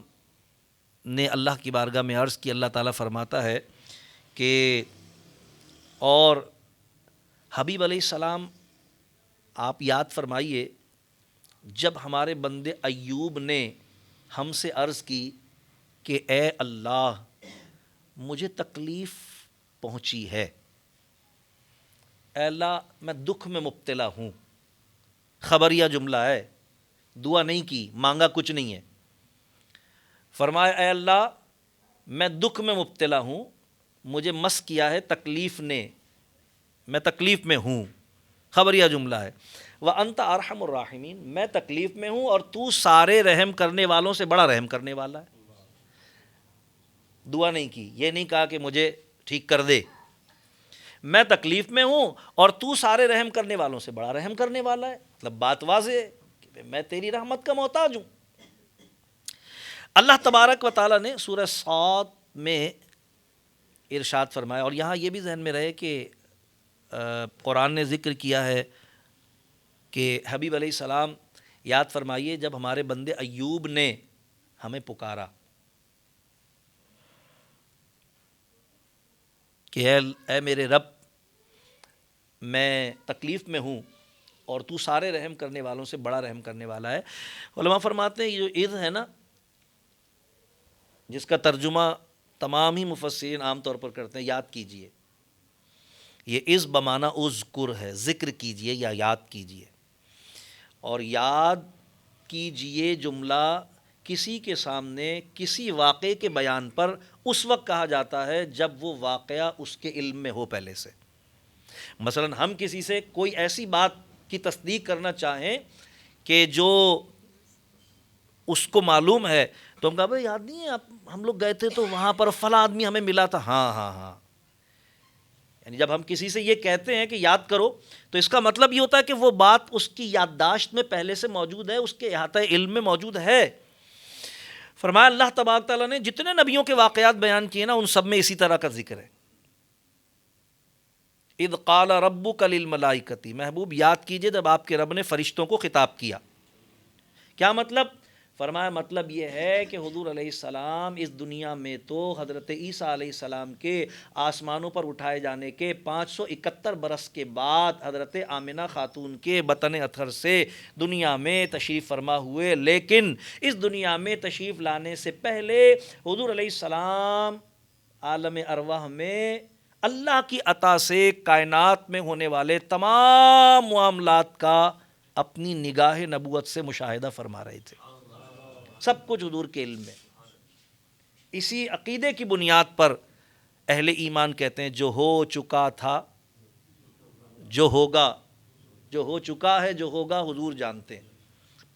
نے اللہ کی بارگاہ میں عرض کی۔ اللہ تعالیٰ فرماتا ہے کہ اور حبیب علیہ السلام آپ یاد فرمائیے جب ہمارے بندے ایوب نے ہم سے عرض کی کہ اے اللہ مجھے تکلیف پہنچی ہے، اے اللہ میں دکھ میں مبتلا ہوں. خبریہ جملہ ہے، دعا نہیں کی، مانگا کچھ نہیں ہے. فرمایا اے اللہ میں دکھ میں مبتلا ہوں، مجھے مس کیا ہے تکلیف نے، میں تکلیف میں ہوں. خبریہ جملہ ہے. وَأَنْتَ أَرْحَمُ الرَّاحِمِينَ، میں تکلیف میں ہوں اور تو سارے رحم کرنے والوں سے بڑا رحم کرنے والا ہے. دعا نہیں کی، یہ نہیں کہا کہ مجھے ٹھیک کر دے، میں تکلیف میں ہوں اور تو سارے رحم کرنے والوں سے بڑا رحم کرنے والا ہے. مطلب بات واضح ہے کہ میں تیری رحمت کا محتاج ہوں. اللہ تبارک و تعالیٰ نے سورہ صاد میں ارشاد فرمایا، اور یہاں یہ بھی ذہن میں رہے کہ قرآن نے ذکر کیا ہے کہ حبیب علیہ السلام یاد فرمائیے جب ہمارے بندے ایوب نے ہمیں پکارا کہ اے میرے رب میں تکلیف میں ہوں اور تو سارے رحم کرنے والوں سے بڑا رحم کرنے والا ہے. علماء فرماتے ہیں یہ جو اذ ہے نا، جس کا ترجمہ تمام ہی مفسرین عام طور پر کرتے ہیں یاد کیجئے، یہ اذ بمعنی اذکر ہے، ذکر کیجئے یا یاد کیجئے. اور یاد کیجئے جملہ کسی کے سامنے کسی واقعے کے بیان پر اس وقت کہا جاتا ہے جب وہ واقعہ اس کے علم میں ہو پہلے سے. مثلا ہم کسی سے کوئی ایسی بات کی تصدیق کرنا چاہیں کہ جو اس کو معلوم ہے تو ہم کہا بھائی یاد نہیں ہے ہم لوگ گئے تھے تو وہاں پر فلاں آدمی ہمیں ملا تھا. ہاں ہاں ہاں، یعنی جب ہم کسی سے یہ کہتے ہیں کہ یاد کرو تو اس کا مطلب یہ ہوتا ہے کہ وہ بات اس کی یادداشت میں پہلے سے موجود ہے، اس کے احاطہ علم میں موجود ہے. فرمایا اللہ تبارک تعالیٰ نے جتنے نبیوں کے واقعات بیان کیے نا ان سب میں اسی طرح کا ذکر ہے. اذ قال ربک للملائکۃ، محبوب یاد کیجئے جب آپ کے رب نے فرشتوں کو خطاب کیا. کیا مطلب؟ فرمایا مطلب یہ ہے کہ حضور علیہ السلام اس دنیا میں تو حضرت عیسیٰ علیہ السلام کے آسمانوں پر اٹھائے جانے کے 571 برس کے بعد حضرت آمنہ خاتون کے بطن اطہر سے دنیا میں تشریف فرما ہوئے، لیکن اس دنیا میں تشریف لانے سے پہلے حضور علیہ السلام عالم ارواح میں اللہ کی عطا سے کائنات میں ہونے والے تمام معاملات کا اپنی نگاہ نبوت سے مشاہدہ فرما رہے تھے. سب کچھ حضور کے علم میں. اسی عقیدے کی بنیاد پر اہل ایمان کہتے ہیں جو ہو چکا تھا، جو ہوگا، جو ہو چکا ہے، جو ہوگا حضور جانتے ہیں،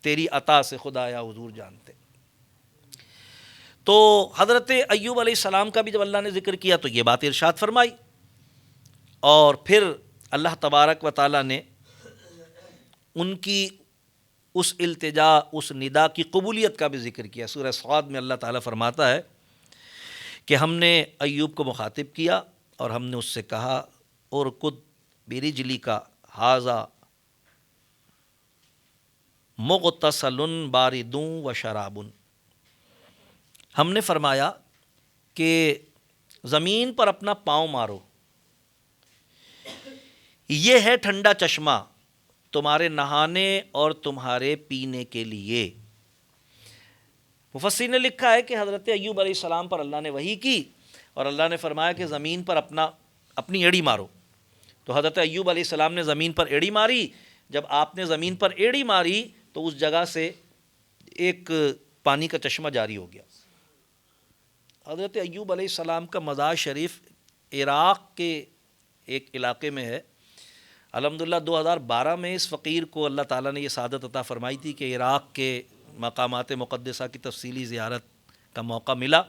تیری عطا سے خدایا حضور جانتے. تو حضرت ایوب علیہ السلام کا بھی جب اللہ نے ذکر کیا تو یہ بات ارشاد فرمائی، اور پھر اللہ تبارک و تعالیٰ نے ان کی اس التجا، اس ندا کی قبولیت کا بھی ذکر کیا. سورہ صاد میں اللہ تعالیٰ فرماتا ہے کہ ہم نے ایوب کو مخاطب کیا اور ہم نے اس سے کہا ارکض برجلک ھذا مغتسل بارد و شراب. ہم نے فرمایا کہ زمین پر اپنا پاؤں مارو، یہ ہے ٹھنڈا چشمہ تمہارے نہانے اور تمہارے پینے کے لیے. مفسرین نے لکھا ہے کہ حضرت ایوب علیہ السلام پر اللہ نے وحی کی اور اللہ نے فرمایا کہ زمین پر اپنی ایڑی مارو. تو حضرت ایوب علیہ السلام نے زمین پر ایڑی ماری. جب آپ نے زمین پر ایڑی ماری تو اس جگہ سے ایک پانی کا چشمہ جاری ہو گیا. حضرت ایوب علیہ السلام کا مزار شریف عراق کے ایک علاقے میں ہے. الحمدللہ 2012 میں اس فقیر کو اللہ تعالیٰ نے یہ سعادت عطا فرمائی تھی کہ عراق کے مقامات مقدسہ کی تفصیلی زیارت کا موقع ملا.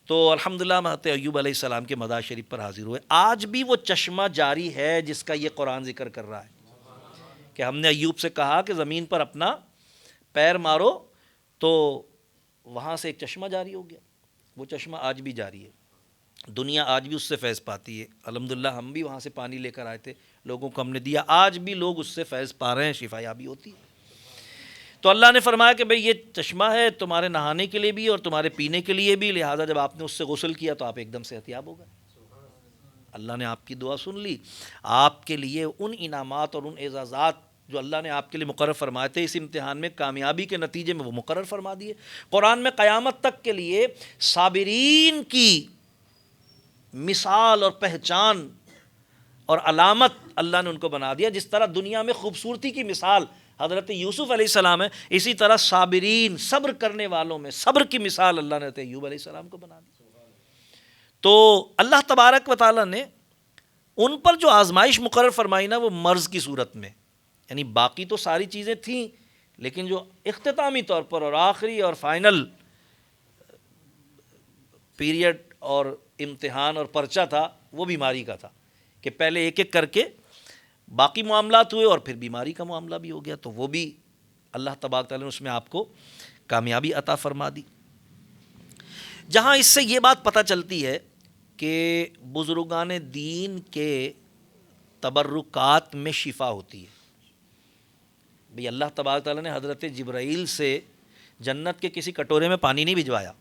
تو الحمدللہ حضرت ایوب علیہ السلام کے مزار شریف پر حاضر ہوئے. آج بھی وہ چشمہ جاری ہے جس کا یہ قرآن ذکر کر رہا ہے کہ ہم نے ایوب سے کہا کہ زمین پر اپنا پیر مارو تو وہاں سے ایک چشمہ جاری ہو گیا. وہ چشمہ آج بھی جاری ہے، دنیا آج بھی اس سے فیض پاتی ہے. الحمدللہ ہم بھی وہاں سے پانی لے کر آئے تھے، لوگوں کو ہم نے دیا، آج بھی لوگ اس سے فیض پا رہے ہیں، شفا یابی ہوتی ہے. تو اللہ نے فرمایا کہ بھئی یہ چشمہ ہے تمہارے نہانے کے لیے بھی اور تمہارے پینے کے لیے بھی، لہٰذا جب آپ نے اس سے غسل کیا تو آپ ایک دم صحت یاب ہو گئے. اللہ نے آپ کی دعا سن لی. آپ کے لیے ان انعامات اور ان اعزازات جو اللہ نے آپ کے لیے مقرر فرمائے تھے اس امتحان میں کامیابی کے نتیجے میں وہ مقرر فرما دیے۔ قرآن میں قیامت تک کے لیے صابرین کی مثال اور پہچان اور علامت اللہ نے ان کو بنا دیا۔ جس طرح دنیا میں خوبصورتی کی مثال حضرت یوسف علیہ السلام ہے، اسی طرح صابرین صبر کرنے والوں میں صبر کی مثال اللہ نے حضرت ایوب علیہ السلام کو بنا دی۔ تو اللہ تبارک و تعالیٰ نے ان پر جو آزمائش مقرر فرمائی نا وہ مرض کی صورت میں، یعنی باقی تو ساری چیزیں تھیں لیکن جو اختتامی طور پر اور آخری اور فائنل پیریڈ اور امتحان اور پرچہ تھا وہ بیماری کا تھا، کہ پہلے ایک ایک کر کے باقی معاملات ہوئے اور پھر بیماری کا معاملہ بھی ہو گیا، تو وہ بھی اللہ تبارک تعالیٰ نے اس میں آپ کو کامیابی عطا فرما دی۔ جہاں اس سے یہ بات پتہ چلتی ہے کہ بزرگان دین کے تبرکات میں شفا ہوتی ہے۔ بھئی اللہ تبارک تعالیٰ نے حضرت جبرائیل سے جنت کے کسی کٹورے میں پانی نہیں بھجوایا،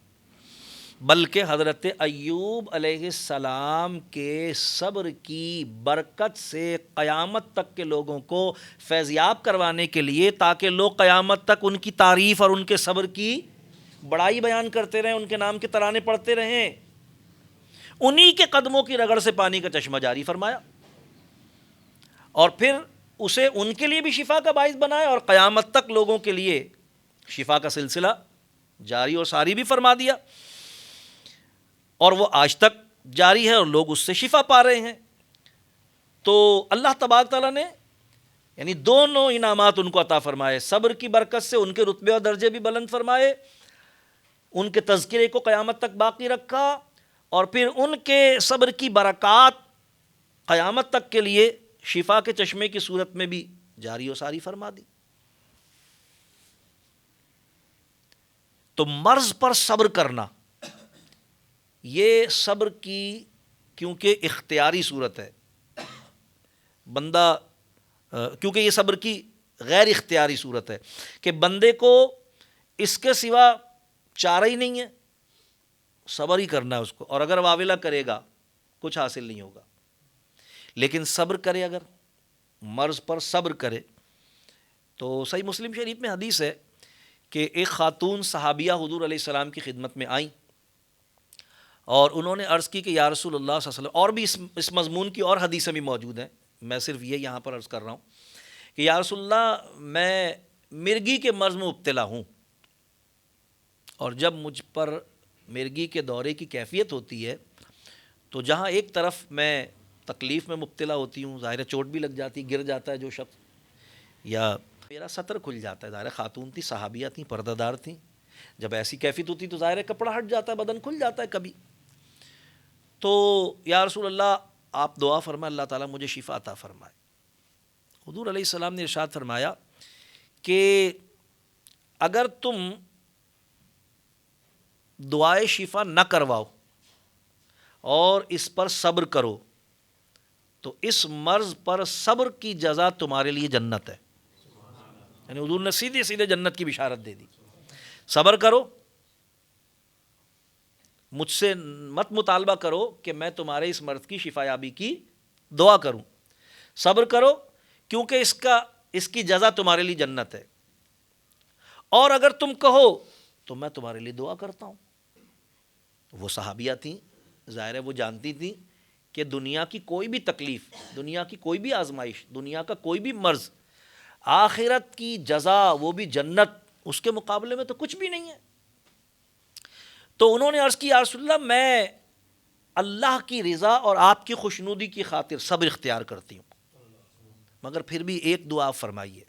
بلکہ حضرت ایوب علیہ السلام کے صبر کی برکت سے قیامت تک کے لوگوں کو فیضیاب کروانے کے لیے، تاکہ لوگ قیامت تک ان کی تعریف اور ان کے صبر کی بڑائی بیان کرتے رہیں، ان کے نام کے ترانے پڑھتے رہیں، انہی کے قدموں کی رگڑ سے پانی کا چشمہ جاری فرمایا، اور پھر اسے ان کے لیے بھی شفا کا باعث بنایا اور قیامت تک لوگوں کے لیے شفا کا سلسلہ جاری اور ساری بھی فرما دیا، اور وہ آج تک جاری ہے اور لوگ اس سے شفا پا رہے ہیں۔ تو اللہ تبارک تعالیٰ نے یعنی دونوں انعامات ان کو عطا فرمائے، صبر کی برکت سے ان کے رتبے اور درجے بھی بلند فرمائے، ان کے تذکرے کو قیامت تک باقی رکھا، اور پھر ان کے صبر کی برکات قیامت تک کے لیے شفا کے چشمے کی صورت میں بھی جاری و ساری فرما دی۔ تو مرض پر صبر کرنا یہ صبر کی کیونکہ اختیاری صورت ہے، بندہ کیونکہ یہ صبر کی غیر اختیاری صورت ہے کہ بندے کو اس کے سوا چارہ ہی نہیں ہے، صبر ہی کرنا ہے اس کو، اور اگر واویلا کرے گا کچھ حاصل نہیں ہوگا۔ لیکن صبر کرے، اگر مرض پر صبر کرے تو صحیح مسلم شریف میں حدیث ہے کہ ایک خاتون صحابیہ حضور علیہ السلام کی خدمت میں آئیں اور انہوں نے عرض کی کہ یا رسول اللہ صلی اللہ علیہ وسلم، اور بھی اس مضمون کی اور حدیثیں بھی موجود ہیں، میں صرف یہ یہاں پر عرض کر رہا ہوں کہ یا رسول اللہ میں مرگی کے مرض میں مبتلا ہوں، اور جب مجھ پر مرگی کے دورے کی کیفیت ہوتی ہے تو جہاں ایک طرف میں تکلیف میں مبتلا ہوتی ہوں، ظاہر چوٹ بھی لگ جاتی، گر جاتا ہے جو شخص، یا میرا سطر کھل جاتا ہے، ظاہر خاتون تھی، صحابیہ تھیں، پردہ دار تھیں، جب ایسی کیفیت ہوتی تو ظاہر کپڑا ہٹ جاتا ہے، بدن کھل جاتا ہے کبھی، تو یا رسول اللہ آپ دعا فرمائیں اللہ تعالیٰ مجھے شفا عطا فرمائے۔ حضور علیہ السلام نے ارشاد فرمایا کہ اگر تم دعائے شفا نہ کرواؤ اور اس پر صبر کرو تو اس مرض پر صبر کی جزا تمہارے لیے جنت ہے۔ یعنی حضور نے سیدھے سیدھے جنت کی بشارت دے دی۔ صبر کرو، مجھ سے مت مطالبہ کرو کہ میں تمہارے اس مرض کی شفا یابی کی دعا کروں، صبر کرو کیونکہ اس کی جزا تمہارے لیے جنت ہے، اور اگر تم کہو تو میں تمہارے لیے دعا کرتا ہوں۔ وہ صحابیہ تھیں، ظاہر ہے وہ جانتی تھیں کہ دنیا کی کوئی بھی تکلیف، دنیا کی کوئی بھی آزمائش، دنیا کا کوئی بھی مرض، آخرت کی جزا وہ بھی جنت، اس کے مقابلے میں تو کچھ بھی نہیں ہے۔ تو انہوں نے عرض کی یا رسول اللہ میں اللہ کی رضا اور آپ کی خوشنودی کی خاطر صبر اختیار کرتی ہوں، مگر پھر بھی ایک دعا آپ فرمائیے،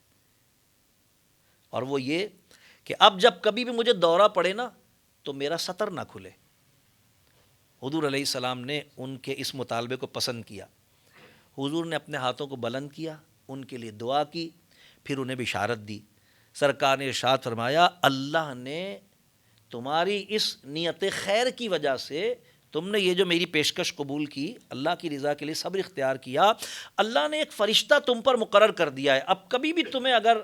اور وہ یہ کہ اب جب کبھی بھی مجھے دورہ پڑے نا تو میرا سطر نہ کھلے۔ حضور علیہ السلام نے ان کے اس مطالبے کو پسند کیا، حضور نے اپنے ہاتھوں کو بلند کیا، ان کے لیے دعا کی، پھر انہیں بشارت دی۔ سرکار نے ارشاد فرمایا اللہ نے تمہاری اس نیت خیر کی وجہ سے، تم نے یہ جو میری پیشکش قبول کی، اللہ کی رضا کے لیے صبر اختیار کیا، اللہ نے ایک فرشتہ تم پر مقرر کر دیا ہے، اب کبھی بھی تمہیں اگر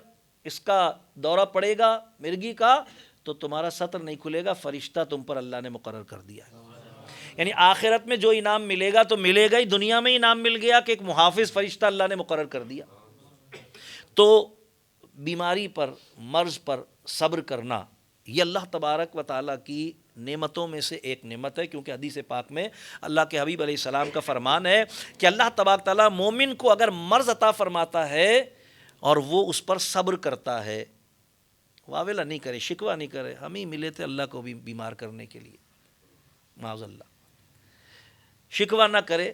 اس کا دورہ پڑے گا مرگی کا تو تمہارا سطر نہیں کھلے گا، فرشتہ تم پر اللہ نے مقرر کر دیا ہے۔ یعنی آخرت میں جو انعام ملے گا تو ملے گا ہی، دنیا میں انعام مل گیا کہ ایک محافظ فرشتہ اللہ نے مقرر کر دیا۔ تو بیماری پر، مرض پر صبر کرنا یہ اللہ تبارک و تعالیٰ کی نعمتوں میں سے ایک نعمت ہے، کیونکہ حدیث پاک میں اللہ کے حبیب علیہ السلام کا فرمان ہے کہ اللہ تبارک تعالیٰ مومن کو اگر مرض عطا فرماتا ہے اور وہ اس پر صبر کرتا ہے، واویلا نہیں کرے، شکوہ نہیں کرے، ہم ہی ملے تھے اللہ کو بھی بیمار کرنے کے لیے، معاذ اللہ، شکوہ نہ کرے،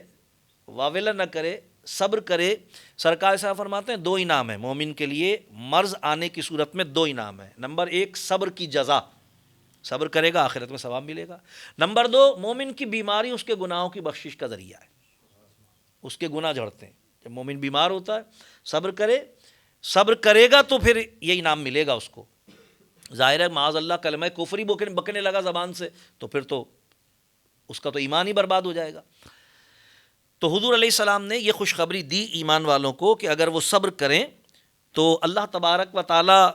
واویلا نہ کرے، صبر کرے۔ سرکار صاحب فرماتے ہیں 2 انعام ہیں مومن کے لیے مرض آنے کی صورت میں، 2 انعام ہیں۔ نمبر 1 صبر کی جزا، صبر کرے گا آخرت میں ثواب ملے گا۔ نمبر 2 مومن کی بیماری اس کے گناہوں کی بخشش کا ذریعہ ہے، اس کے گناہ جھڑتے ہیں۔ جب مومن بیمار ہوتا ہے صبر کرے گا تو پھر یہ انعام ملے گا اس کو۔ ظاہر ہے معاذ اللہ کلمہ کفری بکنے لگا زبان سے تو پھر تو اس کا تو ایمان ہی برباد ہو جائے گا۔ تو حضور علیہ السلام نے یہ خوشخبری دی ایمان والوں کو کہ اگر وہ صبر کریں تو اللہ تبارک و تعالیٰ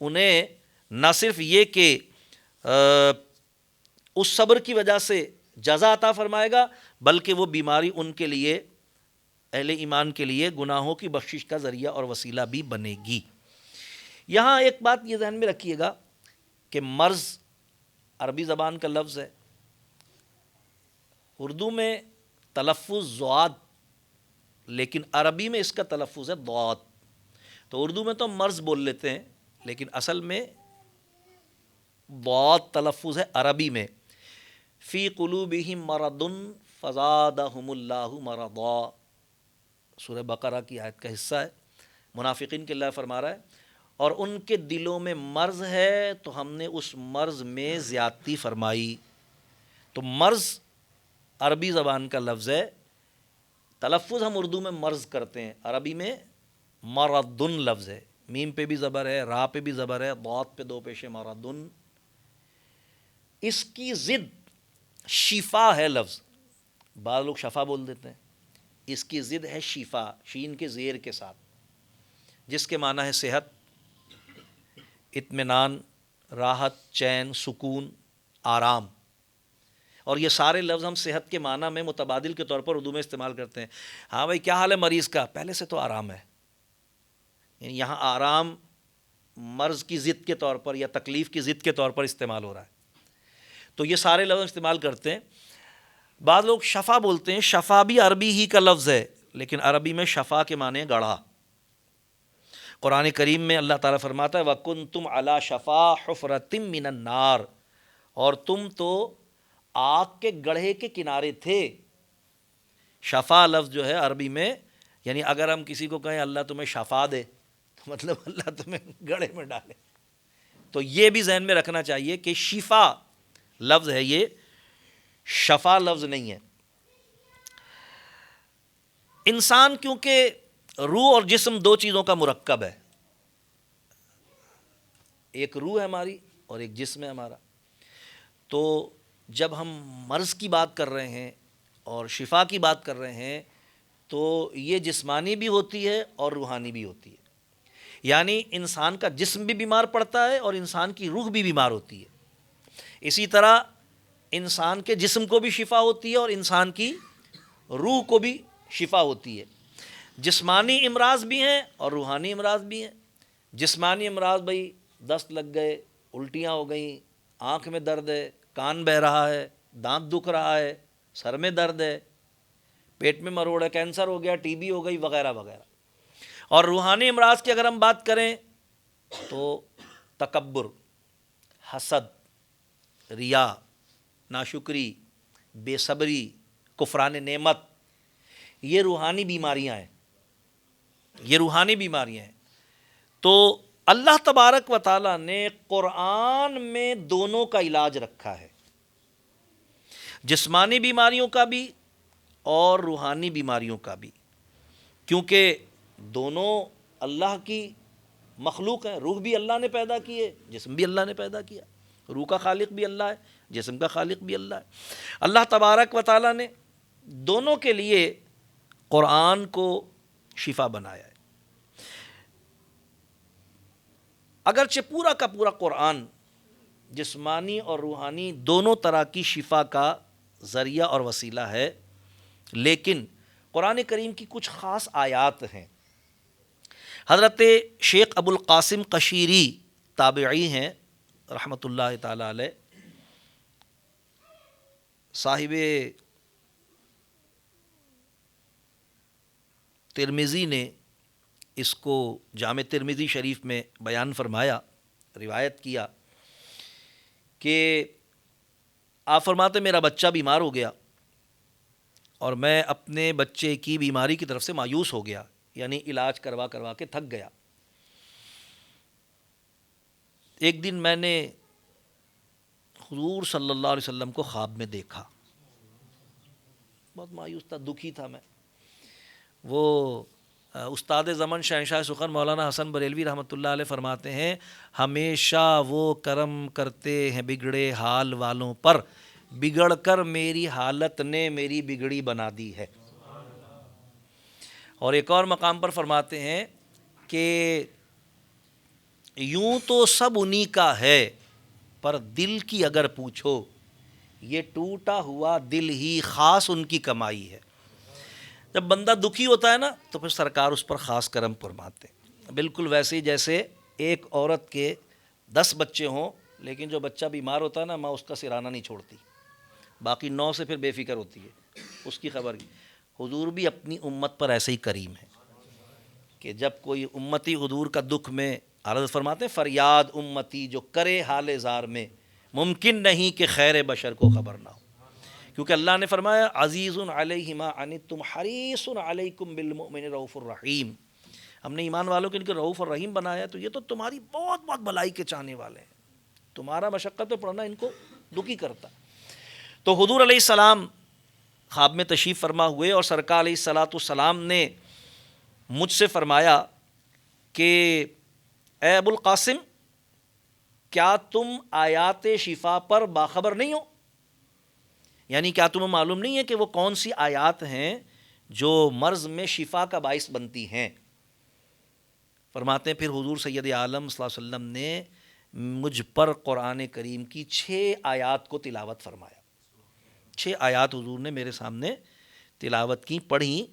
انہیں نہ صرف یہ کہ اس صبر کی وجہ سے جزا عطا فرمائے گا، بلکہ وہ بیماری ان کے لیے، اہل ایمان کے لیے گناہوں کی بخشش کا ذریعہ اور وسیلہ بھی بنے گی۔ یہاں ایک بات یہ ذہن میں رکھیے گا کہ مرض عربی زبان کا لفظ ہے، اردو میں تلفظ ضاد، لیکن عربی میں اس کا تلفظ ہے ضاد۔ تو اردو میں تو مرض بول لیتے ہیں، لیکن اصل میں ضاد تلفظ ہے عربی میں۔ فی قلوبہم مرض فزادہم اللہ مرضا، سورہ بقرہ کی آیت کا حصہ ہے۔ منافقین کے اللہ فرما رہا ہے اور ان کے دلوں میں مرض ہے تو ہم نے اس مرض میں زیادتی فرمائی۔ تو مرض عربی زبان کا لفظ ہے، تلفظ ہم اردو میں مرض کرتے ہیں، عربی میں مرضن لفظ ہے، میم پہ بھی زبر ہے، را پہ بھی زبر ہے، ضاد پہ 2 پیش مرضن۔ اس کی ضد شفا ہے لفظ، بعض لوگ شفا بول دیتے ہیں، اس کی ضد ہے شفا، شین کے زیر کے ساتھ، جس کے معنی ہے صحت، اطمینان، راحت، چین، سکون، آرام۔ اور یہ سارے لفظ ہم صحت کے معنی میں متبادل کے طور پر اردو میں استعمال کرتے ہیں۔ ہاں بھائی کیا حال ہے مریض کا؟ پہلے سے تو آرام ہے، یعنی یہاں آرام مرض کی ضد کے طور پر یا تکلیف کی ضد کے طور پر استعمال ہو رہا ہے۔ تو یہ سارے لفظ استعمال کرتے ہیں۔ بعض لوگ شفا بولتے ہیں، شفا بھی عربی ہی کا لفظ ہے، لیکن عربی میں شفا کے معنی گڑھا۔ قرآن کریم میں اللہ تعالیٰ فرماتا ہے وَكُنْتُمْ عَلَى شَفَا حُفْرَةٍ مِّنَ النَّارِ، اور تم تو آگ کے گڑھے کے کنارے تھے۔ شفا لفظ جو ہے عربی میں، یعنی اگر ہم کسی کو کہیں اللہ تمہیں شفا دے تو مطلب اللہ تمہیں گڑھے میں ڈالے۔ تو یہ بھی ذہن میں رکھنا چاہیے کہ شفا لفظ ہے، یہ شفا لفظ نہیں ہے۔ انسان کیونکہ روح اور جسم 2 چیزوں کا مرکب ہے، ایک روح ہے ہماری اور ایک جسم ہے ہمارا۔ تو جب ہم مرض کی بات کر رہے ہیں اور شفا کی بات کر رہے ہیں تو یہ جسمانی بھی ہوتی ہے اور روحانی بھی ہوتی ہے، یعنی انسان کا جسم بھی بیمار پڑتا ہے اور انسان کی روح بھی بیمار ہوتی ہے۔ اسی طرح انسان کے جسم کو بھی شفا ہوتی ہے اور انسان کی روح کو بھی شفا ہوتی ہے۔ جسمانی امراض بھی ہیں اور روحانی امراض بھی ہیں۔ جسمانی امراض بھائی دست لگ گئے، الٹیاں ہو گئیں، آنکھ میں درد ہے، کان بہہ رہا ہے، دانت دکھ رہا ہے، سر میں درد ہے، پیٹ میں مروڑ ہے، کینسر ہو گیا، ٹی بی ہو گئی، وغیرہ وغیرہ۔ اور روحانی امراض کی اگر ہم بات کریں تو تکبر، حسد، ریا، ناشکری، بے صبری، کفران نعمت، یہ روحانی بیماریاں ہیں، یہ روحانی بیماریاں ہیں۔ تو اللہ تبارک و تعالیٰ نے قرآن میں دونوں کا علاج رکھا ہے، جسمانی بیماریوں کا بھی اور روحانی بیماریوں کا بھی، کیونکہ دونوں اللہ کی مخلوق ہیں۔ روح بھی اللہ نے پیدا کی ہے، جسم بھی اللہ نے پیدا کیا، روح کا خالق بھی اللہ ہے، جسم کا خالق بھی اللہ ہے۔ اللہ تبارک و تعالیٰ نے دونوں کے لیے قرآن کو شفا بنایا ہے۔ اگرچہ پورا کا پورا قرآن جسمانی اور روحانی دونوں طرح کی شفا کا ذریعہ اور وسیلہ ہے، لیکن قرآن کریم کی کچھ خاص آیات ہیں۔ حضرت شیخ ابو القاسم قشیری تابعی ہیں رحمۃ اللہ تعالی علیہ، صاحب ترمذی نے اس کو جامع ترمذی شریف میں بیان فرمایا، روایت کیا کہ آپ فرماتے میرا بچہ بیمار ہو گیا اور میں اپنے بچے کی بیماری کی طرف سے مایوس ہو گیا، یعنی علاج کروا کروا کے تھک گیا۔ ایک دن میں نے حضور صلی اللہ علیہ وسلم کو خواب میں دیکھا، بہت مایوس تھا، دکھی تھا میں۔ وہ استاد زمن شہنشاہ سخن مولانا حسن بریلوی رحمۃ اللہ علیہ فرماتے ہیں ہمیشہ وہ کرم کرتے ہیں بگڑے حال والوں پر، بگڑ کر میری حالت نے میری بگڑی بنا دی ہے۔ اور ایک اور مقام پر فرماتے ہیں کہ یوں تو سب انہی کا ہے پر دل کی اگر پوچھو یہ ٹوٹا ہوا دل ہی خاص ان کی کمائی ہے۔ جب بندہ دکھی ہوتا ہے نا تو پھر سرکار اس پر خاص کرم فرماتے ہیں، بالکل ویسے ہی جیسے ایک عورت کے 10 بچے ہوں لیکن جو بچہ بیمار ہوتا ہے نا ماں اس کا سرانہ نہیں چھوڑتی، باقی 9 سے پھر بے فکر ہوتی ہے اس کی خبر کی۔ حضور بھی اپنی امت پر ایسے ہی کریم ہے کہ جب کوئی امتی حضور کا دکھ میں عرض فرماتے ہیں فریاد امتی جو کرے حال زار میں، ممکن نہیں کہ خیر بشر کو خبر نہ ہو، کیونکہ اللہ نے فرمایا عزیز علیہ ما عنتم حریص علیکم بالمؤمن رؤوف الرحیم، ہم نے ایمان والوں کے ان کو رؤوف الرحیم بنایا، تو یہ تو تمہاری بہت بہت بھلائی کے چاہنے والے ہیں، تمہارا مشقت پہ پڑنا ان کو دکھی کرتا۔ تو حضور علیہ السلام خواب میں تشریف فرما ہوئے اور سرکار علیہ الصلاۃ والسلام نے مجھ سے فرمایا کہ اے ابو القاسم کیا تم آیات شفا پر باخبر نہیں ہو؟ یعنی کیا تمہیں معلوم نہیں ہے کہ وہ کون سی آیات ہیں جو مرض میں شفا کا باعث بنتی ہیں؟ فرماتے ہیں پھر حضور سید عالم صلی اللہ علیہ وسلم نے مجھ پر قرآن کریم کی 6 آیات کو تلاوت فرمایا، 6 آیات حضور نے میرے سامنے تلاوت کی، پڑھی۔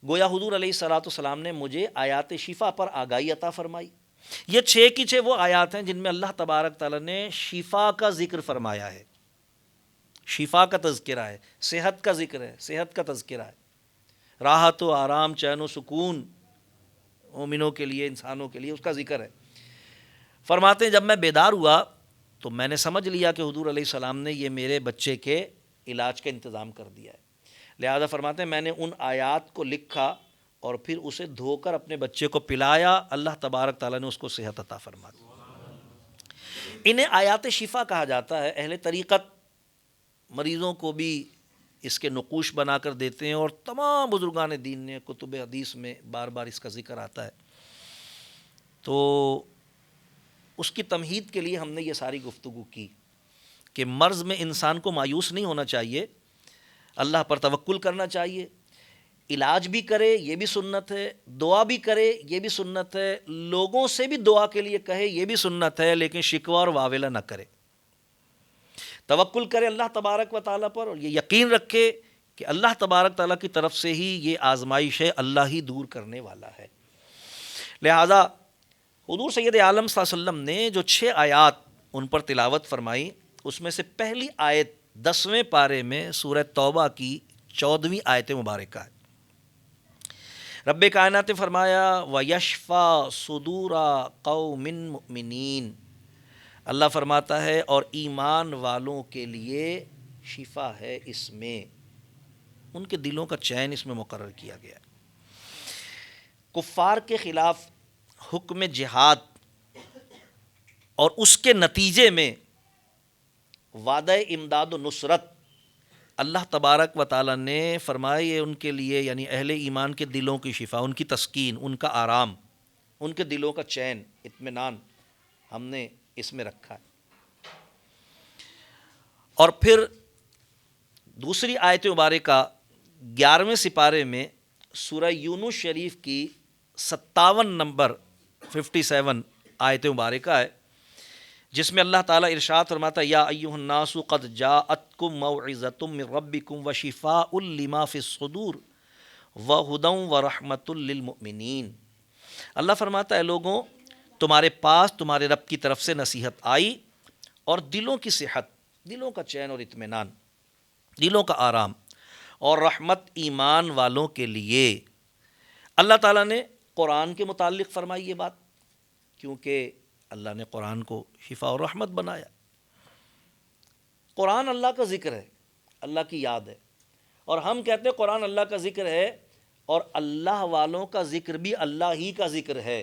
گویا حضور علیہ الصلاۃ والسلام نے مجھے آیات شفا پر آگاہی عطا فرمائی۔ یہ 6 کی 6 وہ آیات ہیں جن میں اللہ تبارک تعالیٰ نے شفا کا ذکر فرمایا ہے، شفا کا تذکرہ ہے، صحت کا ذکر ہے، صحت کا تذکرہ ہے، راحت و آرام، چین و سکون مومنوں کے لیے، انسانوں کے لیے اس کا ذکر ہے۔ فرماتے ہیں جب میں بیدار ہوا تو میں نے سمجھ لیا کہ حضور علیہ السلام نے یہ میرے بچے کے علاج کا انتظام کر دیا ہے، لہذا فرماتے ہیں میں نے ان آیات کو لکھا اور پھر اسے دھو کر اپنے بچے کو پلایا، اللہ تبارک تعالیٰ نے اس کو صحت عطا فرما دی۔ انہیں آیات شفا کہا جاتا ہے۔ اہل طریقت مریضوں کو بھی اس کے نقوش بنا کر دیتے ہیں اور تمام بزرگان دین نے کتب حدیث میں بار بار اس کا ذکر آتا ہے، تو اس کی تمہید کے لیے ہم نے یہ ساری گفتگو کی کہ مرض میں انسان کو مایوس نہیں ہونا چاہیے، اللہ پر توکل کرنا چاہیے، علاج بھی کرے یہ بھی سنت ہے، دعا بھی کرے یہ بھی سنت ہے، لوگوں سے بھی دعا کے لیے کہے یہ بھی سنت ہے، لیکن شکوہ اور واویلا نہ کرے، توکل کرے اللہ تبارک و تعالیٰ پر اور یہ یقین رکھے کہ اللہ تبارک تعالیٰ کی طرف سے ہی یہ آزمائش ہے، اللہ ہی دور کرنے والا ہے۔ لہذا حضور سید عالم صلی اللہ علیہ وسلم نے جو 6 آیات ان پر تلاوت فرمائی، اس میں سے پہلی آیت 10ویں پارے میں سورہ توبہ کی 14ویں آیت مبارکہ ہے۔ رب کائنات نے فرمایا وَيَشْفَى صُدُورَ قَوْمٍ مُؤْمِنِينَ، اللہ فرماتا ہے اور ایمان والوں کے لیے شفا ہے، اس میں ان کے دلوں کا چین اس میں مقرر کیا گیا ہے۔ کفار کے خلاف حکم جہاد اور اس کے نتیجے میں وعدہ امداد و نصرت اللہ تبارک و تعالیٰ نے فرمایا یہ ان کے لیے، یعنی اہل ایمان کے دلوں کی شفا، ان کی تسکین، ان کا آرام، ان کے دلوں کا چین، اطمینان ہم نے اس میں رکھا ہے۔ اور پھر دوسری آیت مبارکہ 11ویں سپارے میں سورہ یونس شریف کی 57 نمبر 57 آیت مبارکہ ہے، جس میں اللہ تعالیٰ ارشاد فرماتا ہے یا ایھا الناس قد جاءتکم موعظۃ من ربکم وشفاء لما فی الصدور وَهُدًى وَرَحْمَةٌ لِّلْمُؤْمِنِينَ۔ اللہ فرماتا ہے لوگوں تمہارے پاس تمہارے رب کی طرف سے نصیحت آئی اور دلوں کی صحت، دلوں کا چین اور اطمینان، دلوں کا آرام اور رحمت ایمان والوں کے لیے۔ اللہ تعالیٰ نے قرآن کے متعلق فرمائی یہ بات، کیونکہ اللہ نے قرآن کو شفا اور رحمت بنایا۔ قرآن اللہ کا ذکر ہے، اللہ کی یاد ہے، اور ہم کہتے ہیں قرآن اللہ کا ذکر ہے، اور اللہ والوں کا ذکر بھی اللہ ہی کا ذکر ہے،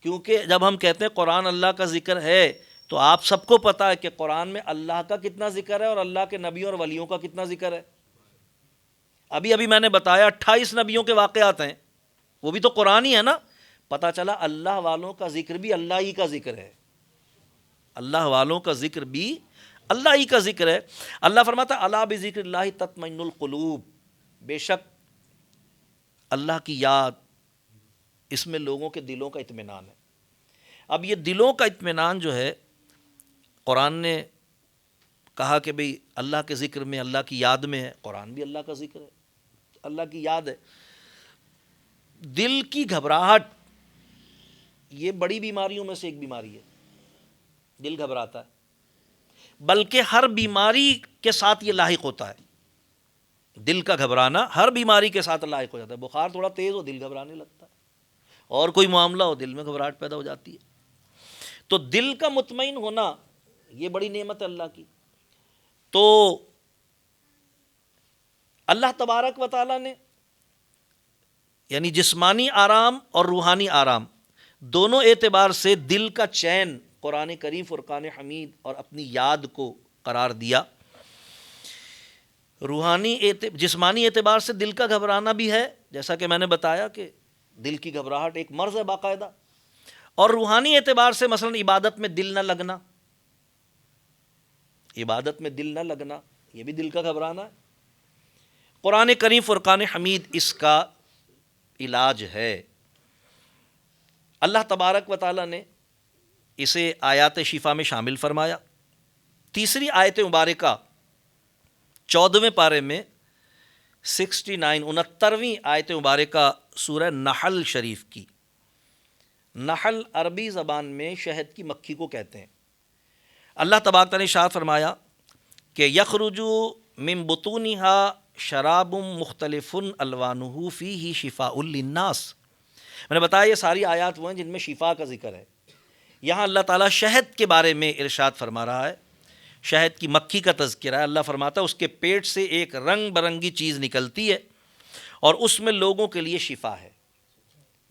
کیونکہ جب ہم کہتے ہیں قرآن اللہ کا ذکر ہے تو آپ سب کو پتہ ہے کہ قرآن میں اللہ کا کتنا ذکر ہے اور اللہ کے نبیوں اور ولیوں کا کتنا ذکر ہے۔ ابھی میں نے بتایا 28 نبیوں کے واقعات ہیں، وہ بھی تو قرآن ہی ہے نا۔ پتہ چلا اللہ والوں کا ذکر بھی اللہ ہی کا ذکر ہے، اللہ والوں کا ذکر بھی اللہ ہی کا ذکر ہے۔ اللہ فرماتا ہے الا بذکر اللہ تطمئن القلوب، بے شک اللہ کی یاد، اس میں لوگوں کے دلوں کا اطمینان ہے۔ اب یہ دلوں کا اطمینان جو ہے، قرآن نے کہا کہ بھئی اللہ کے ذکر میں، اللہ کی یاد میں ہے، قرآن بھی اللہ کا ذکر ہے، اللہ کی یاد ہے۔ دل کی گھبراہٹ یہ بڑی بیماریوں میں سے ایک بیماری ہے، دل گھبراتا ہے، بلکہ ہر بیماری کے ساتھ یہ لاحق ہوتا ہے۔ دل کا گھبرانا ہر بیماری کے ساتھ لاحق ہو جاتا ہے، بخار تھوڑا تیز ہو دل گھبرانے لگتا ہے، اور کوئی معاملہ ہو دل میں گھبراہٹ پیدا ہو جاتی ہے۔ تو دل کا مطمئن ہونا یہ بڑی نعمت ہے اللہ کی۔ تو اللہ تبارک و تعالیٰ نے یعنی جسمانی آرام اور روحانی آرام دونوں اعتبار سے دل کا چین قرآن کریم فرقان حمید اور اپنی یاد کو قرار دیا۔ جسمانی اعتبار سے دل کا گھبرانا بھی ہے، جیسا کہ میں نے بتایا کہ دل کی گھبراہٹ ایک مرض ہے باقاعدہ، اور روحانی اعتبار سے مثلا عبادت میں دل نہ لگنا، عبادت میں دل نہ لگنا یہ بھی دل کا گھبرانا ہے۔ قرآن کریم فرقان حمید اس کا علاج ہے۔ اللہ تبارک و تعالیٰ نے اسے آیات شفا میں شامل فرمایا۔ تیسری آیت مبارکہ 14ویں پارے میں 69 آیت مبارکہ سورہ نحل شریف کی۔ نحل عربی زبان میں شہد کی مکھی کو کہتے ہیں۔ اللہ تبارک نے ارشاد فرمایا کہ یخرج من بطونها شراب مختلف الوانہ فیہ شفاء للناس۔ میں نے بتایا یہ ساری آیات وہ ہیں جن میں شفا کا ذکر ہے۔ یہاں اللہ تعالیٰ شہد کے بارے میں ارشاد فرما رہا ہے، شہد کی مکھی کا تذکرہ ہے۔ اللہ فرماتا ہے اس کے پیٹ سے ایک رنگ برنگی چیز نکلتی ہے اور اس میں لوگوں کے لیے شفا ہے۔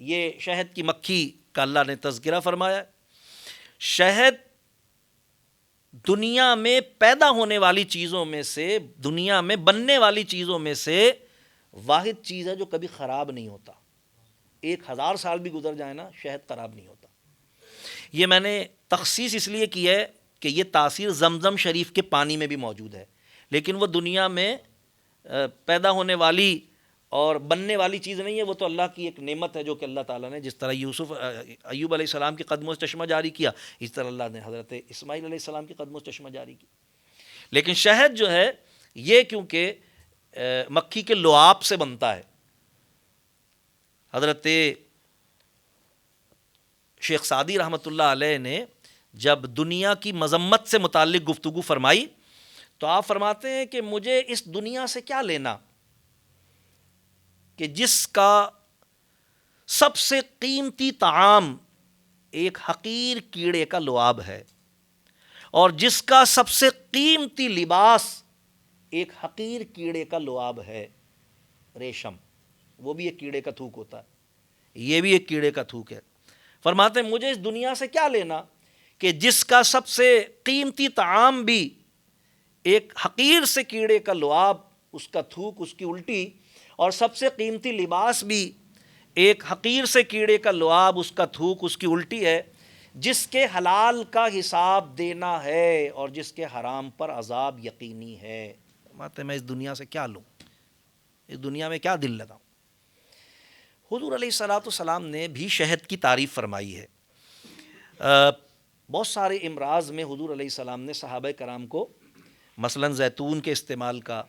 یہ شہد کی مکھی کا اللہ نے تذکرہ فرمایا ہے۔ شہد دنیا میں پیدا ہونے والی چیزوں میں سے، دنیا میں بننے والی چیزوں میں سے واحد چیز ہے جو کبھی خراب نہیں ہوتا۔ 1000 سال بھی گزر جائے نا شہد خراب نہیں ہوتا۔ یہ میں نے تخصیص اس لیے کی ہے کہ یہ تاثیر زمزم شریف کے پانی میں بھی موجود ہے، لیکن وہ دنیا میں پیدا ہونے والی اور بننے والی چیز نہیں ہے، وہ تو اللہ کی ایک نعمت ہے جو کہ اللہ تعالیٰ نے جس طرح ایوب علیہ السلام کے قدموں سے چشمہ جاری کیا، اس طرح اللہ نے حضرت اسماعیل علیہ السلام کے قدموں سے چشمہ جاری کیا۔ لیکن شہد جو ہے یہ کیونکہ مکھی کے لعاب سے بنتا ہے۔ حضرت شیخ سعدی رحمۃ اللہ علیہ نے جب دنیا کی مذمت سے متعلق گفتگو فرمائی تو آپ فرماتے ہیں کہ مجھے اس دنیا سے کیا لینا کہ جس کا سب سے قیمتی طعام ایک حقیر کیڑے کا لعاب ہے، اور جس کا سب سے قیمتی لباس ایک حقیر کیڑے کا لعاب ہے، ریشم، وہ بھی ایک کیڑے کا تھوک ہوتا ہے، یہ بھی ایک کیڑے کا تھوک ہے۔ فرماتے ہیں مجھے اس دنیا سے کیا لینا کہ جس کا سب سے قیمتی طعام بھی ایک حقیر سے کیڑے کا لعاب، اس کا تھوک، اس کی الٹی، اور سب سے قیمتی لباس بھی ایک حقیر سے کیڑے کا لعاب، اس کا تھوک، اس کی الٹی ہے، جس کے حلال کا حساب دینا ہے اور جس کے حرام پر عذاب یقینی ہے۔ فرماتے ہیں میں اس دنیا سے کیا لوں، اس دنیا میں کیا دل لگاؤں۔ حضور علیہ الصلوۃ والسلام نے بھی شہد کی تعریف فرمائی ہے۔ بہت سارے امراض میں حضور علیہ السلام نے صحابہ کرام کو مثلاً زیتون کے استعمال کا،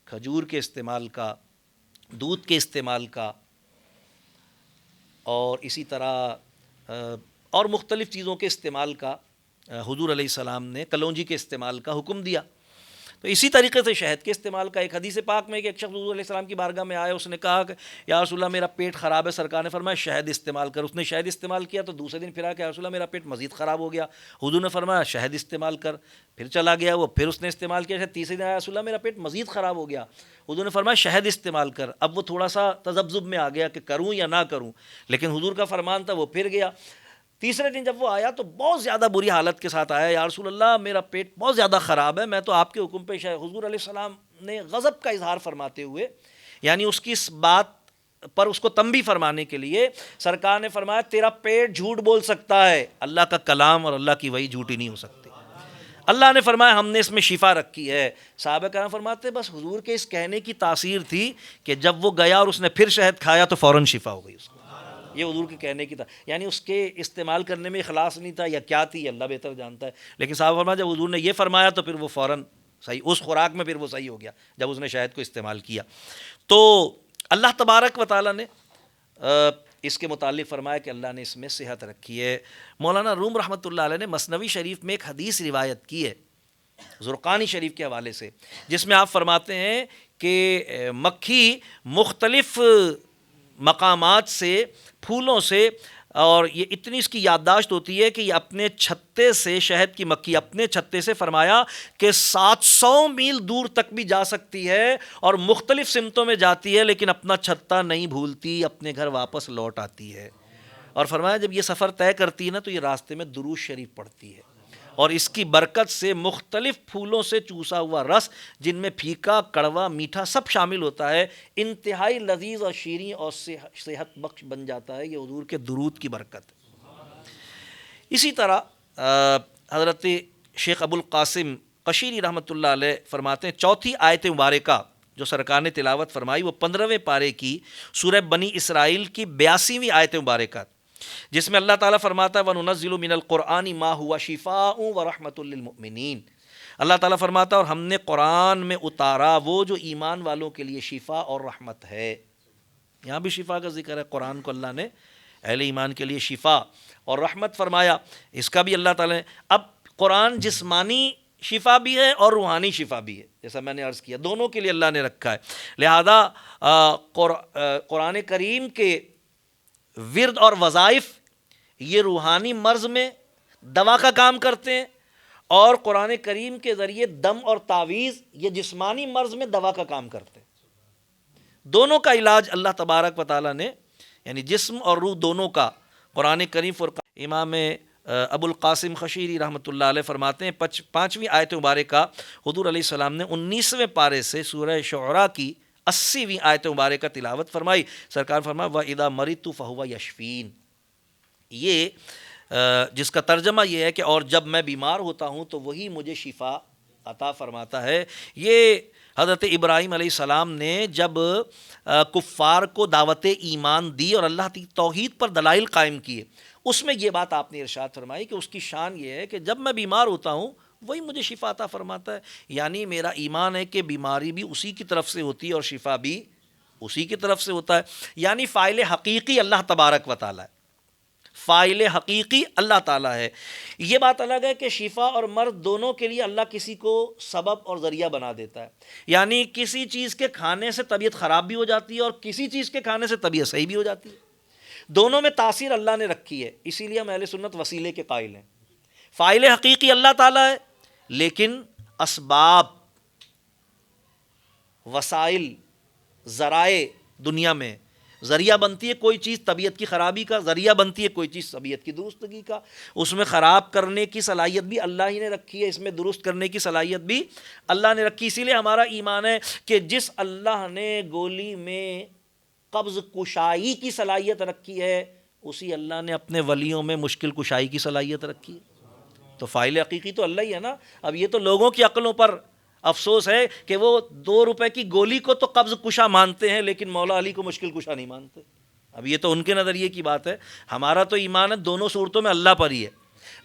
کھجور کے استعمال کا، دودھ کے استعمال کا، اور اسی طرح اور مختلف چیزوں کے استعمال کا حضور علیہ السلام نے کلونجی کے استعمال کا حکم دیا۔ تو اسی طریقے سے شہد کے استعمال کا ایک حدیث پاک میں کہ ایک شخص حضور علیہ السلام کی بارگاہ میں آیا، اس نے کہا کہ یا رسول اللہ میرا پیٹ خراب ہے، سرکار نے فرمایا شہد استعمال کر۔ اس نے شہد استعمال کیا تو دوسرے دن پھر آ کہ یا رسول اللہ میرا پیٹ مزید خراب ہو گیا، حضور نے فرمایا شہد استعمال کر۔ پھر چلا گیا وہ، پھر اس نے استعمال کیا، تیسرے دن آیا رسول اللہ میرا پیٹ مزید خراب ہو گیا، حضور نے فرمایا شہد استعمال کر۔ اب وہ تھوڑا سا تذبذب میں آ گیا کہ کروں یا نہ کروں، لیکن حضور کا فرمان تھا، وہ پھر گیا۔ تیسرے دن جب وہ آیا تو بہت زیادہ بری حالت کے ساتھ آیا، یا رسول اللہ میرا پیٹ بہت زیادہ خراب ہے، میں تو آپ کے حکم پہ حضور علیہ السلام نے غضب کا اظہار فرماتے ہوئے، یعنی اس کی اس بات پر اس کو تنبیہ فرمانے کے لیے سرکار نے فرمایا تیرا پیٹ جھوٹ بول سکتا ہے، اللہ کا کلام اور اللہ کی وحی جھوٹی نہیں ہو سکتی۔ اللہ نے فرمایا ہم نے اس میں شفا رکھی ہے۔ صحابہ کرام فرماتے بس حضور کے اس کہنے کی تاثیر تھی کہ جب وہ گیا اور اس نے پھر شہد کھایا تو فوراً شفا ہو گئی اس کو۔ یہ حضور کے کہنے کی تھا، یعنی اس کے استعمال کرنے میں اخلاص نہیں تھا یا کیا تھی، یہ اللہ بہتر جانتا ہے، لیکن صحابہ فرمایا جب حضور نے یہ فرمایا تو پھر وہ فوراً صحیح، اس خوراک میں پھر وہ صحیح ہو گیا جب اس نے شہد کو استعمال کیا۔ تو اللہ تبارک و تعالیٰ نے اس کے متعلق فرمایا کہ اللہ نے اس میں صحت رکھی ہے۔ مولانا روم رحمۃ اللہ علیہ نے مثنوی شریف میں ایک حدیث روایت کی ہے زرقانی شریف کے حوالے سے، جس میں آپ فرماتے ہیں کہ مکھی مختلف مقامات سے، پھولوں سے، اور یہ اتنی اس کی یادداشت ہوتی ہے کہ یہ اپنے چھتے سے، شہد کی مکھی اپنے چھتے سے فرمایا کہ 700 میل دور تک بھی جا سکتی ہے اور مختلف سمتوں میں جاتی ہے، لیکن اپنا چھتا نہیں بھولتی، اپنے گھر واپس لوٹ آتی ہے۔ اور فرمایا جب یہ سفر طے کرتی ہے نا تو یہ راستے میں درود شریف پڑھتی ہے، اور اس کی برکت سے مختلف پھولوں سے چوسا ہوا رس، جن میں پھیکا، کڑوا، میٹھا سب شامل ہوتا ہے، انتہائی لذیذ اور شیریں اور صحت بخش بن جاتا ہے۔ یہ حضور کے درود کی برکت ہے۔ اسی طرح حضرت شیخ ابو القاسم قشیری رحمۃ اللہ علیہ فرماتے ہیں چوتھی آیت مبارکہ جو سرکار نے تلاوت فرمائی وہ 15ویں پارے کی سورہ بنی اسرائیل کی 82ویں آیت مبارکہ، جس میں اللہ تعالیٰ فرماتا ہے وَنُنَزِّلُ مِنَ الْقُرْآنِ مَا هُوَ شِفَاءٌ وَرَحْمَةٌ لِّلْمُؤْمِنِينَ۔ اللہ تعالیٰ فرماتا ہے اور ہم نے قرآن میں اتارا وہ جو ایمان والوں کے لیے شفا اور رحمت ہے۔ یہاں بھی شفا کا ذکر ہے، قرآن کو اللہ نے اہل ایمان کے لیے شفا اور رحمت فرمایا، اس کا بھی اللہ تعالیٰ نے۔ اب قرآن جسمانی شفا بھی ہے اور روحانی شفا بھی ہے، جیسا میں نے عرض کیا، دونوں کے لیے اللہ نے رکھا ہے۔ لہذا قرآن کریم کے ورد اور وظائف یہ روحانی مرض میں دوا کا کام کرتے ہیں، اور قرآن کریم کے ذریعے دم اور تعویذ یہ جسمانی مرض میں دوا کا کام کرتے ہیں۔ دونوں کا علاج اللہ تبارک و تعالیٰ نے، یعنی جسم اور روح دونوں کا، قرآن کریم فرقان۔ امام ابو القاسم قشیری رحمۃ اللہ علیہ فرماتے ہیں 5ویں آیت مبارکہ حضور علیہ السلام نے 19ویں پارے سے سورہ شعراء کی 80ویں آیت مبارکہ تلاوت فرمائی۔ سرکار فرمایا وَإِذَا مَرِضْتُ فَهُوَ يَشْفِينِ، یہ جس کا ترجمہ یہ ہے کہ اور جب میں بیمار ہوتا ہوں تو وہی مجھے شفا عطا فرماتا ہے۔ یہ حضرت ابراہیم علیہ السلام نے جب کفار کو دعوت ایمان دی اور اللہ کی توحید پر دلائل قائم کیے، اس میں یہ بات آپ نے ارشاد فرمائی کہ اس کی شان یہ ہے کہ جب میں بیمار ہوتا ہوں وہی مجھے شفا عطا فرماتا ہے، یعنی میرا ایمان ہے کہ بیماری بھی اسی کی طرف سے ہوتی ہے اور شفا بھی اسی کی طرف سے ہوتا ہے، یعنی فاعل حقیقی اللہ تبارک و تعالیٰ ہے، فاعل حقیقی اللہ تعالیٰ ہے۔ یہ بات الگ ہے کہ شفا اور مرض دونوں کے لیے اللہ کسی کو سبب اور ذریعہ بنا دیتا ہے، یعنی کسی چیز کے کھانے سے طبیعت خراب بھی ہو جاتی ہے اور کسی چیز کے کھانے سے طبیعت صحیح بھی ہو جاتی ہے، دونوں میں تاثیر اللہ نے رکھی ہے، اسی لیے ہم اہل سنت وسیلے کے قائل ہیں۔ فاعل حقیقی اللہ تعالیٰ ہے، لیکن اسباب، وسائل، ذرائع دنیا میں ذریعہ بنتی ہے کوئی چیز طبیعت کی خرابی کا، ذریعہ بنتی ہے کوئی چیز طبیعت کی درستگی کا، اس میں خراب کرنے کی صلاحیت بھی اللہ ہی نے رکھی ہے، اس میں درست کرنے کی صلاحیت بھی اللہ نے رکھی۔ اسی لیے ہمارا ایمان ہے کہ جس اللہ نے گولی میں قبض کشائی کی صلاحیت رکھی ہے اسی اللہ نے اپنے ولیوں میں مشکل کشائی کی صلاحیت رکھی ہے۔ تو فاعل حقیقی تو اللہ ہی ہے نا۔ اب یہ تو لوگوں کی عقلوں پر افسوس ہے کہ وہ 2 روپے کی گولی کو تو قبض کشا مانتے ہیں لیکن مولا علی کو مشکل کشا نہیں مانتے۔ اب یہ تو ان کے نظریے کی بات ہے، ہمارا تو ایمان ہے دونوں صورتوں میں اللہ پر ہی ہے۔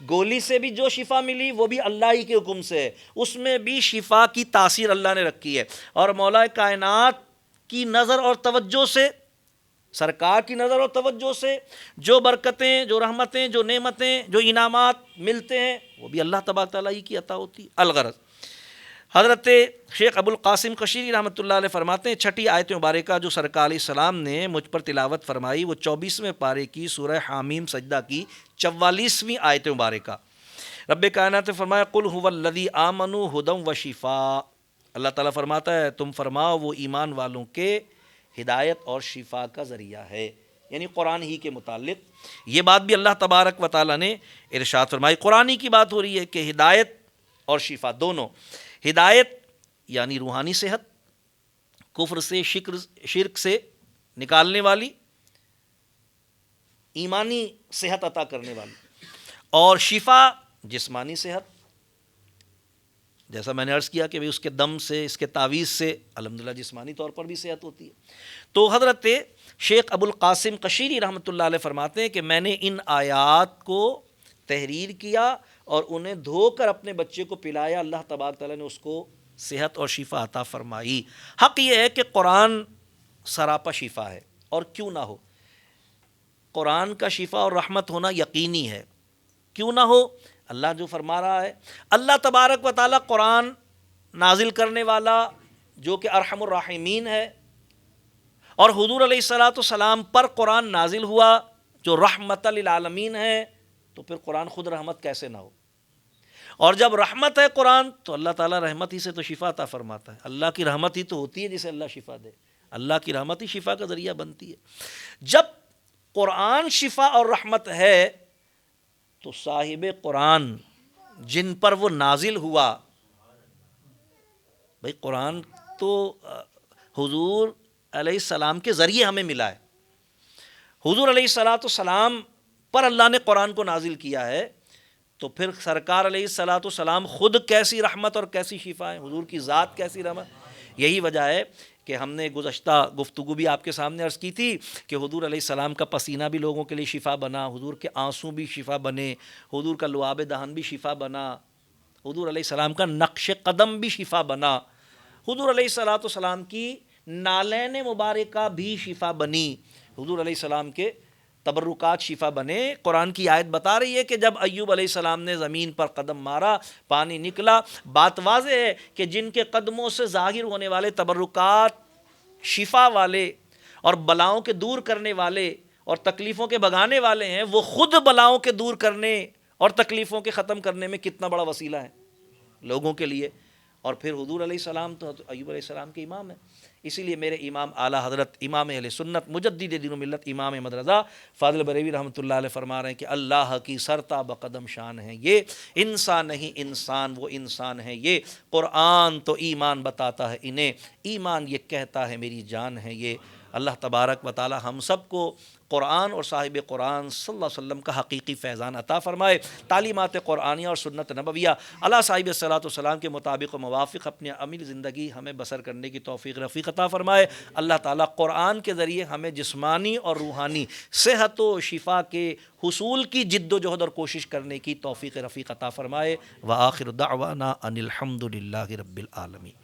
گولی سے بھی جو شفا ملی وہ بھی اللہ ہی کے حکم سے ہے، اس میں بھی شفا کی تاثیر اللہ نے رکھی ہے، اور مولا کائنات کی نظر اور توجہ سے، سرکار کی نظر اور توجہ سے جو برکتیں، جو رحمتیں، جو نعمتیں، جو انعامات ملتے ہیں وہ بھی اللہ تبارک تعالیٰ ہی کی عطا ہوتی ہے۔ الغرض حضرت شیخ ابو القاسم قشیری رحمۃ اللہ علیہ فرماتے ہیں، چھٹی آیت مبارکہ جو سرکار علیہ السلام نے مجھ پر تلاوت فرمائی وہ 24ویں پارے کی سورہ حامیم سجدہ کی 44ویں آیت مبارکہ۔ رب کائنات نے فرمایا قل هو الذی آمنوا ھدی وشفاء، اللہ تعالیٰ فرماتا ہے تم فرماؤ وہ ایمان والوں کے ہدایت اور شفا کا ذریعہ ہے، یعنی قرآن ہی کے متعلق یہ بات بھی اللہ تبارک و تعالیٰ نے ارشاد فرمائی۔ قرآن ہی کی بات ہو رہی ہے کہ ہدایت اور شفا دونوں، ہدایت یعنی روحانی صحت، کفر سے شرک سے نکالنے والی، ایمانی صحت عطا کرنے والی، اور شفا جسمانی صحت، جیسا میں نے عرض کیا کہ اس کے دم سے، اس کے تعویذ سے الحمدللہ جسمانی طور پر بھی صحت ہوتی ہے۔ تو حضرت شیخ ابو القاسم قشیری رحمۃ اللہ علیہ فرماتے ہیں کہ میں نے ان آیات کو تحریر کیا اور انہیں دھو کر اپنے بچے کو پلایا، اللہ تبارک تعالیٰ نے اس کو صحت اور شفا عطا فرمائی۔ حق یہ ہے کہ قرآن سراپا شفا ہے، اور کیوں نہ ہو، قرآن کا شفا اور رحمت ہونا یقینی ہے، کیوں نہ ہو، اللہ جو فرما رہا ہے، اللہ تبارک و تعالیٰ قرآن نازل کرنے والا جو کہ ارحم الراحمین ہے، اور حضور علیہ الصلاۃ والسلام پر قرآن نازل ہوا جو رحمت للعالمین ہے، تو پھر قرآن خود رحمت کیسے نہ ہو؟ اور جب رحمت ہے قرآن تو اللہ تعالیٰ رحمت ہی سے تو شفا عطا فرماتا ہے، اللہ کی رحمت ہی تو ہوتی ہے جسے اللہ شفا دے، اللہ کی رحمت ہی شفا کا ذریعہ بنتی ہے۔ جب قرآن شفا اور رحمت ہے تو صاحب قرآن جن پر وہ نازل ہوا، بھئی قرآن تو حضور علیہ السلام کے ذریعے ہمیں ملا ہے، حضور علیہ الصلاۃ والسلام پر اللہ نے قرآن کو نازل کیا ہے، تو پھر سرکار علیہ الصلاۃ والسلام خود کیسی رحمت اور کیسی شفا ہے، حضور کی ذات کیسی رحمت۔ یہی وجہ ہے کہ ہم نے گزشتہ گفتگو بھی آپ کے سامنے عرض کی تھی کہ حضور علیہ السلام کا پسینہ بھی لوگوں کے لیے شفا بنا، حضور کے آنسو بھی شفا بنے، حضور کا لعاب دہن بھی شفا بنا، حضور علیہ السلام کا نقش قدم بھی شفا بنا، حضور علیہ الصلاۃ والسلام کی نالین مبارکہ بھی شفا بنی، حضور علیہ السلام کے تبرکات شفا بنے۔ قرآن کی آیت بتا رہی ہے کہ جب ایوب علیہ السلام نے زمین پر قدم مارا پانی نکلا، بات واضح ہے کہ جن کے قدموں سے ظاہر ہونے والے تبرکات شفا والے اور بلاؤں کے دور کرنے والے اور تکلیفوں کے بھگانے والے ہیں، وہ خود بلاؤں کے دور کرنے اور تکلیفوں کے ختم کرنے میں کتنا بڑا وسیلہ ہے لوگوں کے لیے۔ اور پھر حضور علیہ السلام تو ایوب علیہ السلام کے امام ہیں، اسی لیے میرے امام اعلیٰ حضرت امام اہل سنت مجدد دین و ملت امام احمد رضا فاضل بریلوی رحمۃ اللہ علیہ فرما رہے ہیں کہ اللہ کی سرتا بقدم شان ہے یہ، انسان نہیں انسان وہ انسان ہے یہ، قرآن تو ایمان بتاتا ہے انہیں، ایمان یہ کہتا ہے میری جان ہے یہ۔ اللہ تبارک و تعالی ہم سب کو قرآن اور صاحب قرآن صلی اللہ علیہ وسلم کا حقیقی فیضان عطا فرمائے، تعلیمات قرآنیہ اور سنت نبویہ اللہ صاحب الصلاۃ والسلام کے مطابق و موافق اپنی عملی زندگی ہمیں بسر کرنے کی توفیق رفیق عطا فرمائے۔ اللہ تعالیٰ قرآن کے ذریعے ہمیں جسمانی اور روحانی صحت و شفا کے حصول کی جد و جہد اور کوشش کرنے کی توفیق رفیق عطا فرمائے۔ وآخر دعوانا ان الحمد للہ رب العالمین۔